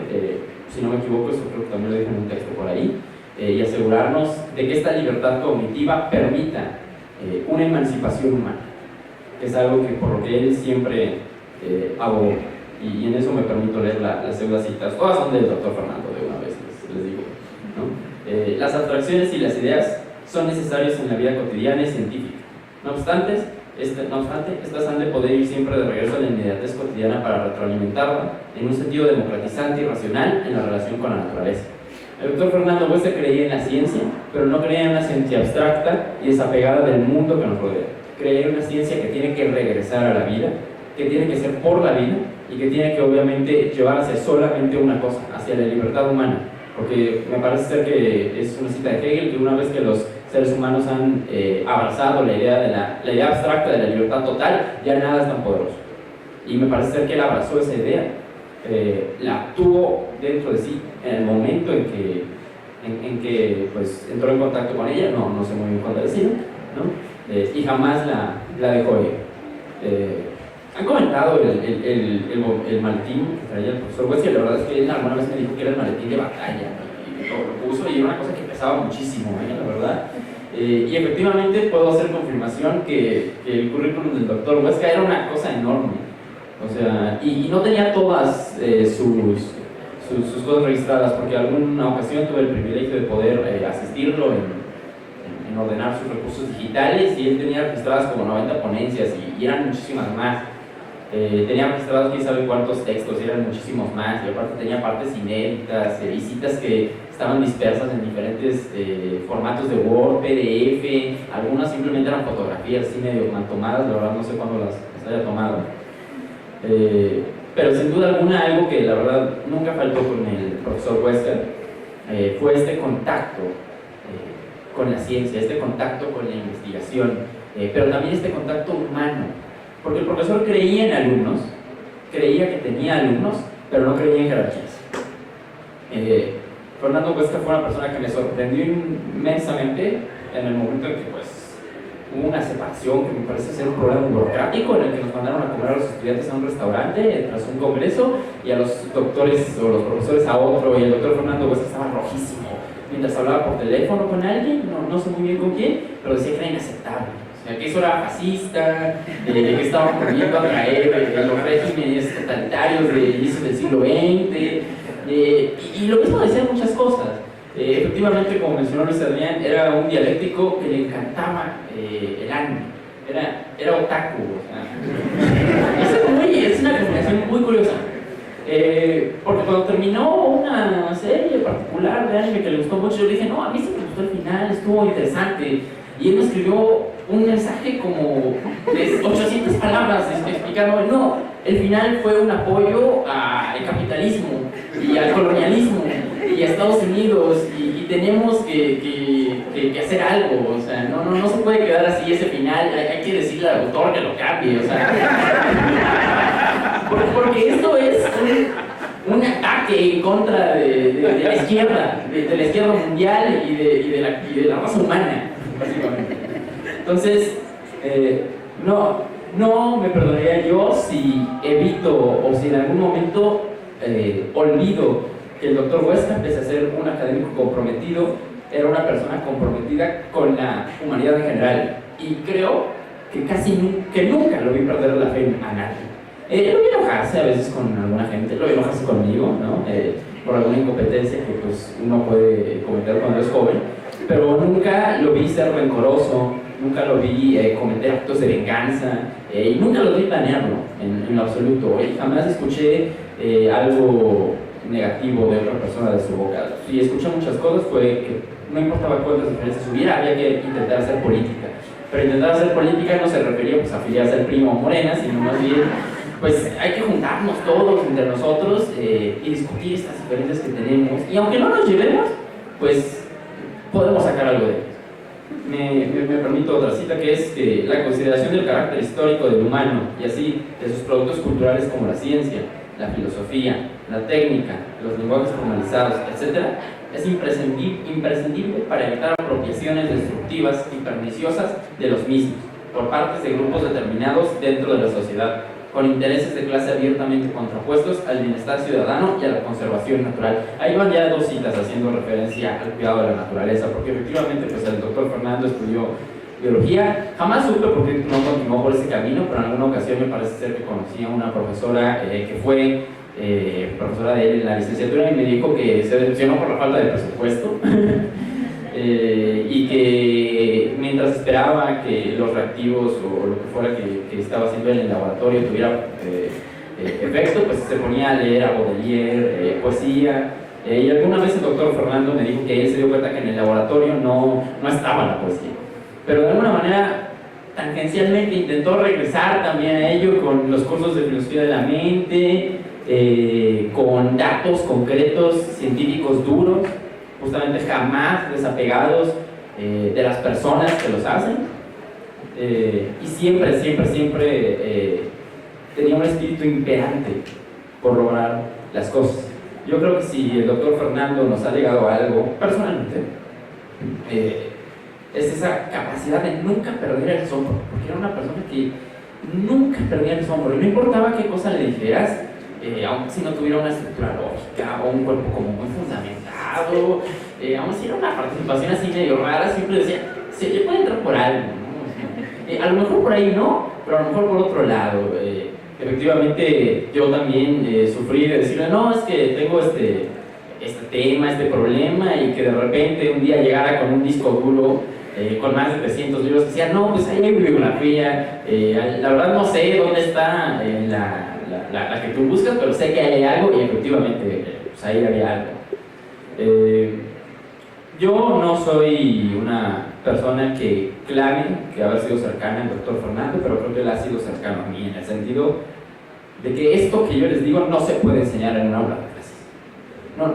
si no me equivoco, eso creo que también lo dije en un texto por ahí, y asegurarnos de que esta libertad cognitiva permita una emancipación humana, que es algo que por lo que él siempre abogó, y en eso me permito leer las segundas citas, todas son del doctor Fernando, de una vez les digo, ¿no? Las abstracciones y las ideas son necesarias en la vida cotidiana y científica, no obstante, estas han de poder ir siempre de regreso a la inmediatez cotidiana para retroalimentarla en un sentido democratizante y racional en la relación con la naturaleza. El doctor Fernando Huesca creía en la ciencia, pero no creía en una ciencia abstracta y desapegada del mundo que nos rodea. Creía en una ciencia que tiene que regresar a la vida, que tiene que ser por la vida y que tiene que obviamente llevar hacia solamente una cosa, hacia la libertad humana. Porque me parece ser que es una cita de Hegel, que una vez que los seres humanos han abrazado la idea abstracta de la libertad total, ya nada es tan poderoso. Y me parece ser que él abrazó esa idea, la tuvo dentro de sí en el momento en que pues, entró en contacto con ella, no sé muy bien cuándo decirlo, ¿no? Y jamás la dejó ir. Han comentado el maletín que traía el profesor Huesca, la verdad es que él alguna vez me dijo que era el maletín de batalla, y lo puso y era una cosa que pesaba muchísimo, la verdad. Y efectivamente puedo hacer confirmación que el currículum del doctor Huesca era una cosa enorme, o sea, y no tenía todas sus cosas registradas, porque en alguna ocasión tuve el privilegio de poder asistirlo en ordenar sus recursos digitales, y él tenía registradas como 90 ponencias y eran muchísimas más. Tenía registrados quién sabe cuántos textos, eran muchísimos más, y aparte tenía partes inéditas, citas que estaban dispersas en diferentes formatos de Word, PDF, algunas simplemente eran fotografías así medio mal tomadas, la verdad no sé cuándo las haya tomado. Pero sin duda alguna algo que la verdad nunca faltó con el profesor Huesca fue este contacto con la ciencia, este contacto con la investigación, pero también este contacto humano. Porque el profesor creía en alumnos, creía que tenía alumnos, pero no creía en jerarquías. Fernando Huesca fue una persona que me sorprendió inmensamente en el momento en que pues, hubo una separación que me parece ser un problema burocrático, en el que nos mandaron a comer a los estudiantes a un restaurante tras un congreso, y a los doctores o los profesores a otro, y el doctor Fernando Huesca estaba rojísimo mientras hablaba por teléfono con alguien, no sé muy bien con quién, pero decía que era inaceptable. Que eso era fascista, que estaban volviendo a traer los regímenes totalitarios de inicios del siglo XX, y lo mismo decían muchas cosas. Efectivamente, como mencionó Luis Adrián, era un dialéctico que le encantaba el anime, era otaku. O sea, es una combinación muy curiosa, porque cuando terminó una serie particular de anime que le gustó mucho, yo le dije, no, a mí sí me gustó el final, estuvo interesante, y él me escribió un mensaje como de 800 palabras explicando, no, el final fue un apoyo al capitalismo y al colonialismo y a Estados Unidos, y tenemos que hacer algo, o sea, no se puede quedar así ese final, hay que decirle al autor que lo cambie, o sea, porque esto es un ataque en contra de la izquierda, de la izquierda mundial y de la raza humana, básicamente. Entonces, no me perdonaría yo si evito o si en algún momento olvido que el doctor Huesca, pese a ser un académico comprometido, era una persona comprometida con la humanidad en general, y creo que nunca lo vi perder la fe a nadie. Lo vi enojarse a veces con alguna gente, lo vi enojarse conmigo, ¿no? Por alguna incompetencia que pues, uno puede cometer cuando es joven, pero nunca lo vi ser rencoroso, nunca lo vi cometer actos de venganza, y nunca lo vi planearlo en lo absoluto. Jamás escuché algo negativo de otra persona de su boca. Si escuché muchas cosas fue que no importaba cuántas diferencias hubiera, había que intentar hacer política. Pero intentar hacer política no se refería pues, a afiliarse al PRI o a Morena, sino más bien pues hay que juntarnos todos entre nosotros y discutir estas diferencias que tenemos, y aunque no nos llevemos, pues podemos sacar algo de ello. Me permito otra cita, que es que la consideración del carácter histórico del humano y así de sus productos culturales como la ciencia, la filosofía, la técnica, los lenguajes formalizados, etc., es imprescindible para evitar apropiaciones destructivas y perniciosas de los mismos por partes de grupos determinados dentro de la sociedad, con intereses de clase abiertamente contrapuestos al bienestar ciudadano y a la conservación natural. Ahí van ya dos citas haciendo referencia al cuidado de la naturaleza, porque efectivamente pues, el doctor Fernando estudió biología. Jamás supe por qué no continuó por ese camino, pero en alguna ocasión me parece ser que conocí a una profesora que fue profesora de él en la licenciatura, y me dijo que se decepcionó por la falta de presupuesto y que mientras esperaba que los reactivos o lo que fuera que estaba haciendo en el laboratorio tuviera efecto, pues se ponía a leer a Baudelaire, poesía, y alguna vez el doctor Fernando me dijo que él se dio cuenta que en el laboratorio no estaba la poesía, pero de alguna manera tangencialmente intentó regresar también a ello con los cursos de filosofía de la mente, con datos concretos científicos duros, justamente jamás desapegados de las personas que los hacen, y siempre tenía un espíritu imperante por lograr las cosas. Yo creo que si el doctor Fernando nos ha legado algo, personalmente, es esa capacidad de nunca perder el asombro, porque era una persona que nunca perdía el asombro, y no importaba qué cosa le dijeras, aunque si no tuviera una estructura lógica o un cuerpo como muy fundamentado, aún si era una participación así medio rara, siempre decía, se le puede entrar por algo, ¿no? A lo mejor por ahí no, pero a lo mejor por otro lado. Efectivamente, yo también sufrí de decirle, no, es que tengo este tema, este problema, y que de repente un día llegara con un disco duro con más de 300 libros, decía, no, pues ahí hay bibliografía, la verdad no sé dónde está la que tú buscas, pero sé que hay algo, y efectivamente pues ahí había algo. Yo no soy una persona que clame que haber sido cercana al doctor Fernando, pero creo que él ha sido cercano a mí, en el sentido de que esto que yo les digo no se puede enseñar en un aula de clases.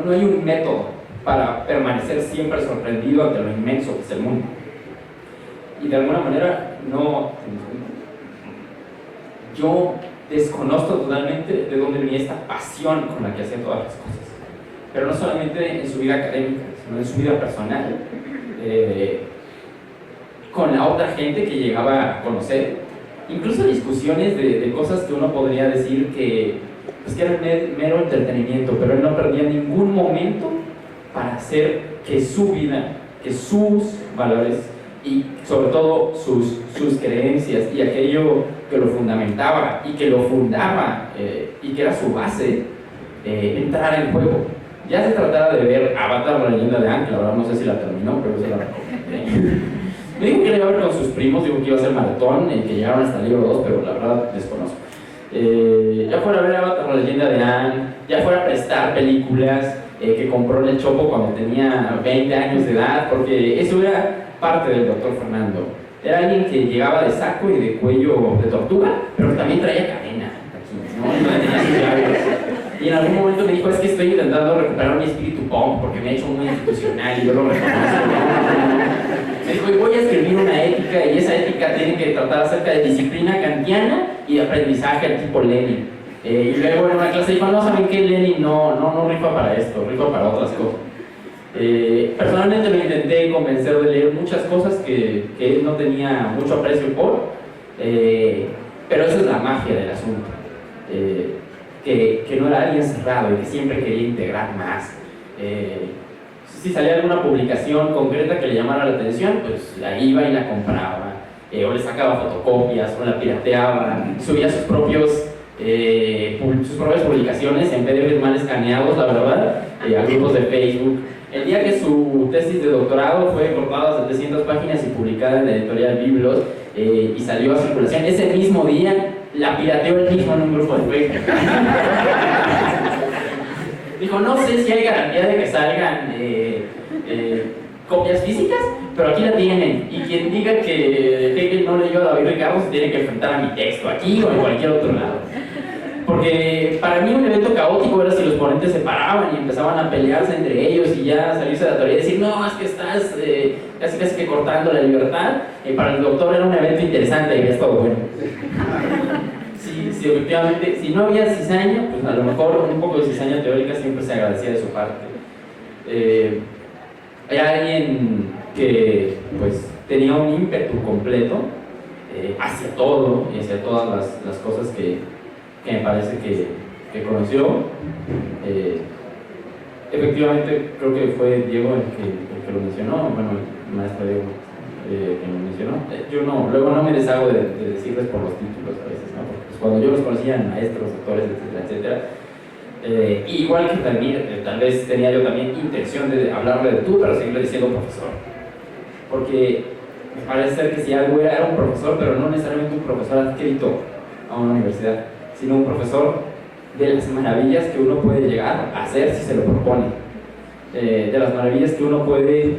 No hay un método para permanecer siempre sorprendido ante lo inmenso que es el mundo. Y de alguna manera yo desconozco totalmente de dónde venía esta pasión con la que hacía todas las cosas, pero no solamente en su vida académica, sino en su vida personal, con la otra gente que llegaba a conocer, incluso discusiones de cosas que uno podría decir que eran mero entretenimiento, pero él no perdía ningún momento para hacer que su vida, que sus valores y sobre todo sus creencias y aquello que lo fundamentaba y que lo fundaba y que era su base, entrara en juego. Ya se trataba de ver Avatar, la leyenda de Aang, la verdad no sé si la terminó, pero se la recomendé. Me dijo que la iba a ver con sus primos, dijo que iba a hacer maratón, que llegaron hasta el libro 2, pero la verdad desconozco. Ya fuera a ver Avatar, la leyenda de Aang, ya fuera a prestar películas que compró en el Chopo cuando tenía 20 años de edad, porque eso era parte del doctor Fernando. Era alguien que llegaba de saco y de cuello de tortuga, pero también traía cadena aquí, ¿no? Tenía sus llaves. Y en algún momento me dijo, es que estoy intentando recuperar mi espíritu punk porque me he hecho muy institucional y yo lo reconozco. Me dijo, y voy a escribir una ética, y esa ética tiene que tratar acerca de disciplina kantiana y de aprendizaje al tipo Lenin. Y luego en una clase dijo, no, ¿saben qué? Lenin no rifa para esto, rifa para otras cosas. Personalmente lo intenté convencer de leer muchas cosas que él no tenía mucho aprecio por, pero esa es la magia del asunto. Que no era alguien cerrado y que siempre quería integrar más. si salía alguna publicación concreta que le llamara la atención, pues ahí iba y la compraba, o le sacaba fotocopias, o la pirateaba, subía sus propias publicaciones en PDFs mal escaneados, la verdad, a grupos de Facebook. El día que su tesis de doctorado fue cortada a 700 páginas y publicada en la editorial Biblos, y salió a circulación, ese mismo día la pirateó él mismo en un grupo de Facebook. Dijo, no sé si hay garantía de que salgan copias físicas, pero aquí la tienen. Y quien diga que Hegel no leyó a David Ricardo se tiene que enfrentar a mi texto, aquí o en cualquier otro lado. Porque para mí un evento caótico era si los ponentes se paraban y empezaban a pelearse entre ellos y ya salirse de la teoría y decir, no, es que estás casi que cortando la libertad. Para el doctor era un evento interesante y había estado bueno. Sí, efectivamente, si no había cizaña, pues a lo mejor un poco de cizaña teórica siempre se agradecía de su parte. Hay alguien que pues tenía un ímpetu completo hacia todo y hacia todas las cosas que me parece que conoció. Efectivamente, creo que fue Diego el que lo mencionó, bueno, el maestro Diego que lo mencionó. Yo luego no me deshago de decirles por los títulos a veces, ¿no? Porque pues, cuando yo los conocía, maestros, doctores, etcétera, igual que también, tal vez tenía yo también intención de hablarle de tú, pero seguirle diciendo profesor. Porque me parece ser que si algo era un profesor, pero no necesariamente un profesor adscrito a una universidad, sino un profesor de las maravillas que uno puede llegar a hacer si se lo propone, de las maravillas que uno puede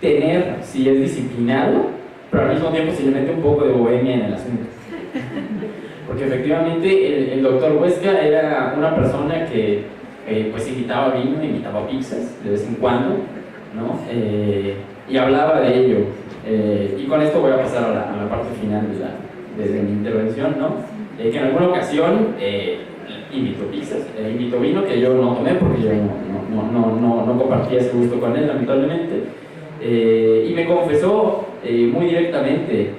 tener si es disciplinado, pero al mismo tiempo si le mete un poco de bohemia en el asunto. Porque efectivamente el doctor Huesca era una persona que pues invitaba vino, invitaba pizzas de vez en cuando, ¿no? Y hablaba de ello. Y con esto voy a pasar a la parte final de mi intervención, ¿no? Que en alguna ocasión invitó pizzas, invitó vino, que yo no tomé porque yo no compartía ese gusto con él, lamentablemente. Y me confesó muy directamente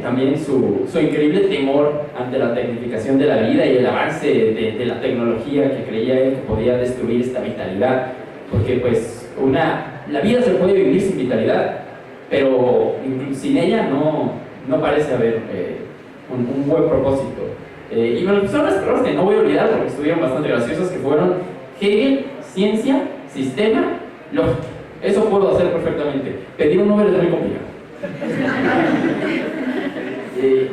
también su increíble temor ante la tecnificación de la vida y el avance de la tecnología que creía él que podía destruir esta vitalidad, porque pues la vida se puede vivir sin vitalidad, pero sin ella no parece haber un buen propósito. Y me lo pusieron unas palabras que no voy a olvidar porque estuvieron bastante graciosas, que fueron Hegel, ciencia, sistema, lógica. Eso puedo hacer perfectamente. Pedir un Nobel es muy complicado.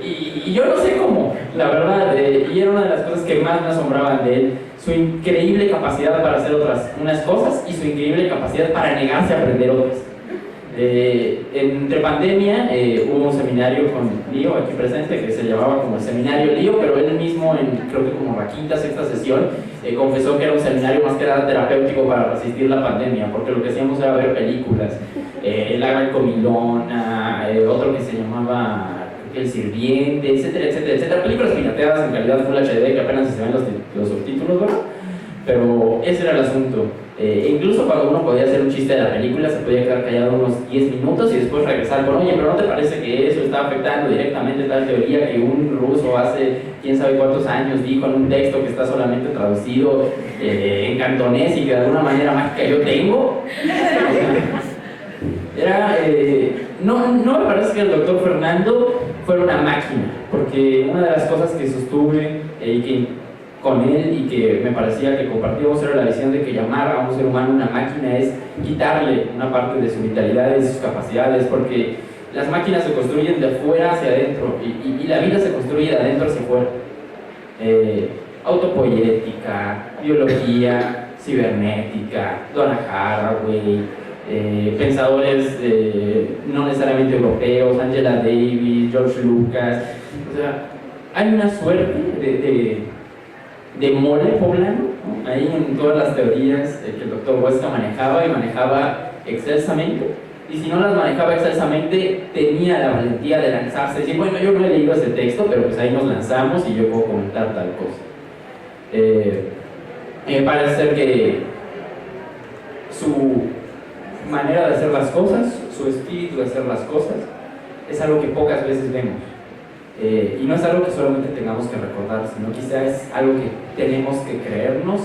Y yo no sé cómo, la verdad, y era una de las cosas que más me asombraban de él, su increíble capacidad para hacer unas cosas y su increíble capacidad para negarse a aprender otras. Entre pandemia hubo un seminario con Lío aquí presente que se llamaba como el seminario Lío, pero él mismo creo que como la quinta, sexta sesión confesó que era un seminario más que nada terapéutico para resistir la pandemia, porque lo que hacíamos era ver películas, La Gran Comilona, otro que se llamaba El Sirviente, etcétera, películas pirateadas en calidad Full HD que apenas se ven los subtítulos, ¿verdad? Pero ese era el asunto. Incluso cuando uno podía hacer un chiste de la película, se podía quedar callado unos 10 minutos y después regresar con, oye, pero ¿no te parece que eso está afectando directamente tal teoría que un ruso hace quién sabe cuántos años dijo en un texto que está solamente traducido en cantonés y que de alguna manera mágica yo tengo? No me parece que el doctor Fernando fuera una máquina, porque una de las cosas que sostuve con él y que me parecía que compartíamos era la visión de que llamar a un ser humano una máquina es quitarle una parte de su vitalidad y de sus capacidades, porque las máquinas se construyen de afuera hacia adentro y la vida se construye de adentro hacia afuera. Autopoietica, biología, cibernética, Donna Haraway, pensadores no necesariamente europeos, Angela Davis, George Lucas. O sea, hay una suerte de mole poblano, ¿no? Ahí en todas las teorías que el doctor Huesca manejaba y manejaba excelsamente, y si no las manejaba excelsamente tenía la valentía de lanzarse y decir, bueno, yo no he leído ese texto, pero pues ahí nos lanzamos y yo puedo comentar tal cosa. Me parece ser que su manera de hacer las cosas, su espíritu de hacer las cosas, es algo que pocas veces vemos. Y no es algo que solamente tengamos que recordar, sino quizás es algo que tenemos que creernos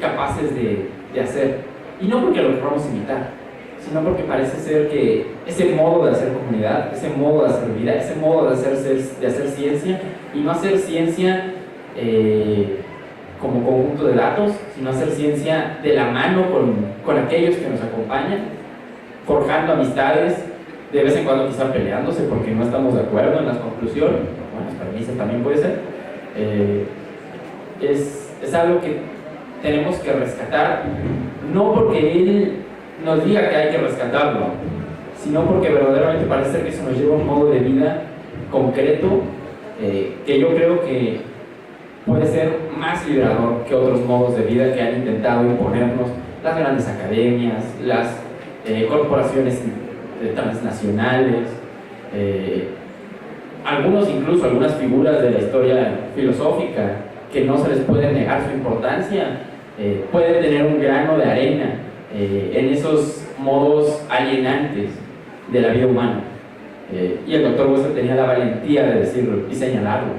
capaces de hacer. Y no porque lo queramos imitar, sino porque parece ser que ese modo de hacer comunidad, ese modo de hacer vida, ese modo de hacer ciencia, y no hacer ciencia como conjunto de datos, sino hacer ciencia de la mano con aquellos que nos acompañan, forjando amistades, de vez en cuando quizá peleándose porque no estamos de acuerdo en las conclusiones, bueno, las premisas también puede ser, es algo que tenemos que rescatar, no porque él nos diga que hay que rescatarlo, sino porque verdaderamente parece ser que eso nos lleva a un modo de vida concreto, que yo creo que puede ser más liberador que otros modos de vida que han intentado imponernos las grandes academias, las corporaciones transnacionales, algunas figuras de la historia filosófica que no se les puede negar su importancia, pueden tener un grano de arena en esos modos alienantes de la vida humana. Y el doctor Huesca tenía la valentía de decirlo y señalarlo,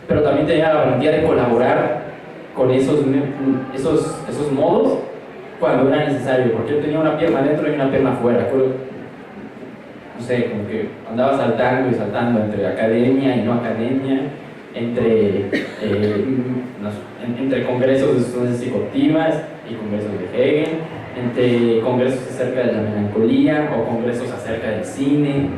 pero también tenía la valentía de colaborar con esos modos cuando era necesario, porque él tenía una pierna adentro y una pierna afuera. No sé, como que andaba saltando y saltando entre academia y no academia, entre congresos de estudios psicoactivas y congresos de Hegel, entre congresos acerca de la melancolía o congresos acerca del cine.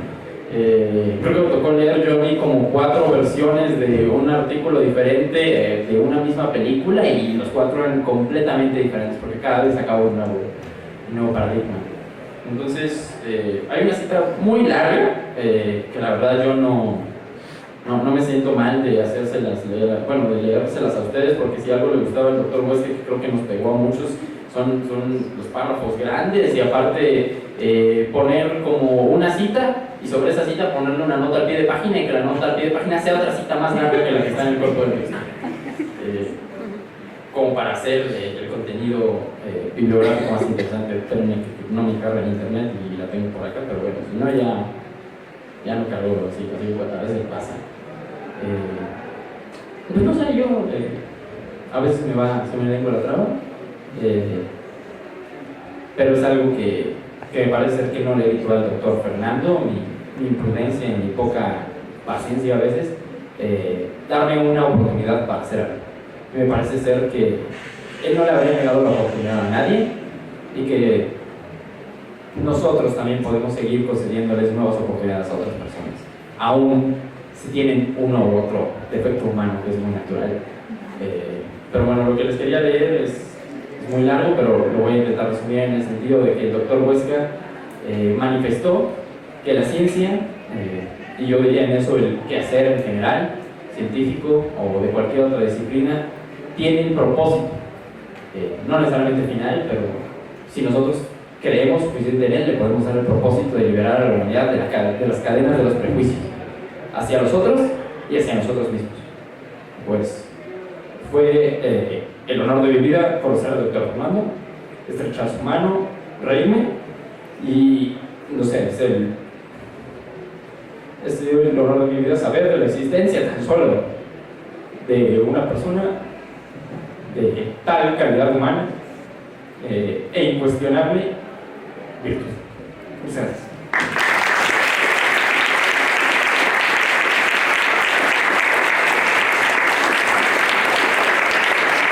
Creo que me tocó leer, yo vi como 4 versiones de un artículo diferente de una misma película, y los 4 eran completamente diferentes porque cada vez sacaba un nuevo paradigma. Entonces hay una cita muy larga que la verdad yo no me siento mal de hacérselas leer, bueno, de leérselas a ustedes, porque si algo le gustaba al doctor Huesca, que creo que nos pegó a muchos, son los párrafos grandes, y aparte poner como una cita y sobre esa cita ponerle una nota al pie de página, y que la nota al pie de página sea otra cita más larga que la que está en el cuerpo del texto, como para hacer el contenido bibliográfico más interesante. No me carga en internet y la tengo por acá, pero bueno, si no ya no cargo, así a veces pasa. Pues no sé, yo a veces se me lengua la traba, pero es algo que me parece ser que no le he dicho al doctor Fernando, mi imprudencia y mi poca paciencia a veces, darme una oportunidad para hacer algo. Me parece ser que él no le habría negado la oportunidad a nadie, y que nosotros también podemos seguir concediéndoles nuevas oportunidades a otras personas, aún si tienen uno u otro defecto humano que es muy natural. Pero bueno, lo que les quería leer es muy largo, pero lo voy a intentar resumir en el sentido de que el doctor Huesca manifestó que la ciencia, y yo diría en eso el quehacer en general, científico o de cualquier otra disciplina, tiene un propósito, no necesariamente final, pero si nosotros creemos suficiente en él, le podemos dar el propósito de liberar a la humanidad de las cadenas de los prejuicios hacia los otros y hacia nosotros mismos. Pues fue el honor de mi vida conocer al doctor Fernando, estrechar su mano, reírme, y no sé, es el honor de mi vida saber de la existencia tan solo de una persona de tal calidad humana e incuestionable virtud. Muchas gracias.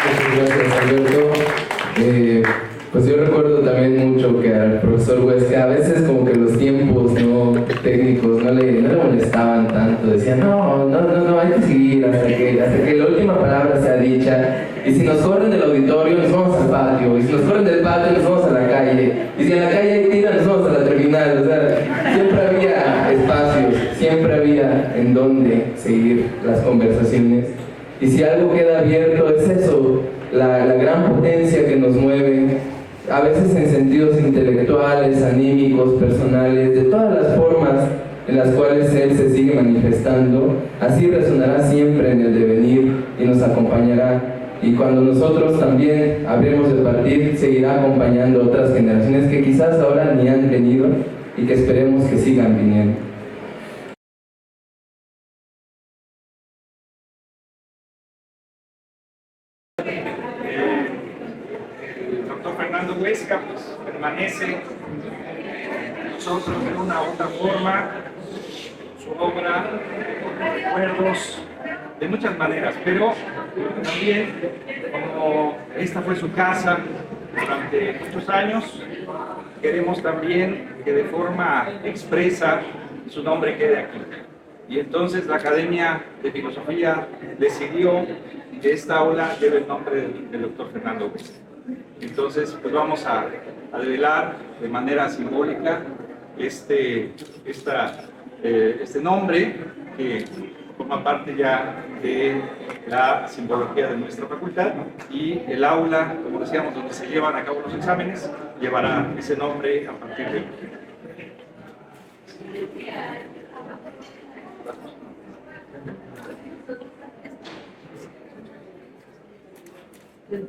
Muchas gracias, Alberto. Pues yo recuerdo también mucho que al profesor Huesca a veces como que los tiempos no técnicos no le molestaban tanto, decían no, hay que seguir hasta que la última palabra sea dicha, y si nos corren del auditorio nos vamos al patio, y si nos corren del patio nos vamos a la calle, y si en la calle hay tira nos vamos a la terminal. O sea, siempre había espacios, siempre había en donde seguir las conversaciones, y si algo queda abierto es eso, la gran potencia que nos mueve, a veces en sentidos intelectuales, anímicos, personales, de todas las formas en las cuales él se sigue manifestando. Así resonará siempre en el devenir y nos acompañará, y cuando nosotros también habremos de partir, seguirá acompañando a otras generaciones que quizás ahora ni han venido y que esperemos que sigan viniendo. El doctor Fernando Huesca pues, permanece nosotros de una u otra forma, su obra, recuerdos, de muchas maneras, pero también como esta fue su casa durante muchos años, queremos también que de forma expresa su nombre quede aquí. Y entonces la Academia de Filosofía decidió que esta aula lleve el nombre del doctor Fernando Huesca. Entonces, pues vamos a develar de manera simbólica este nombre que forma parte ya de la simbología de nuestra facultad, y el aula, como decíamos, donde se llevan a cabo los exámenes, llevará ese nombre a partir de hoy. Del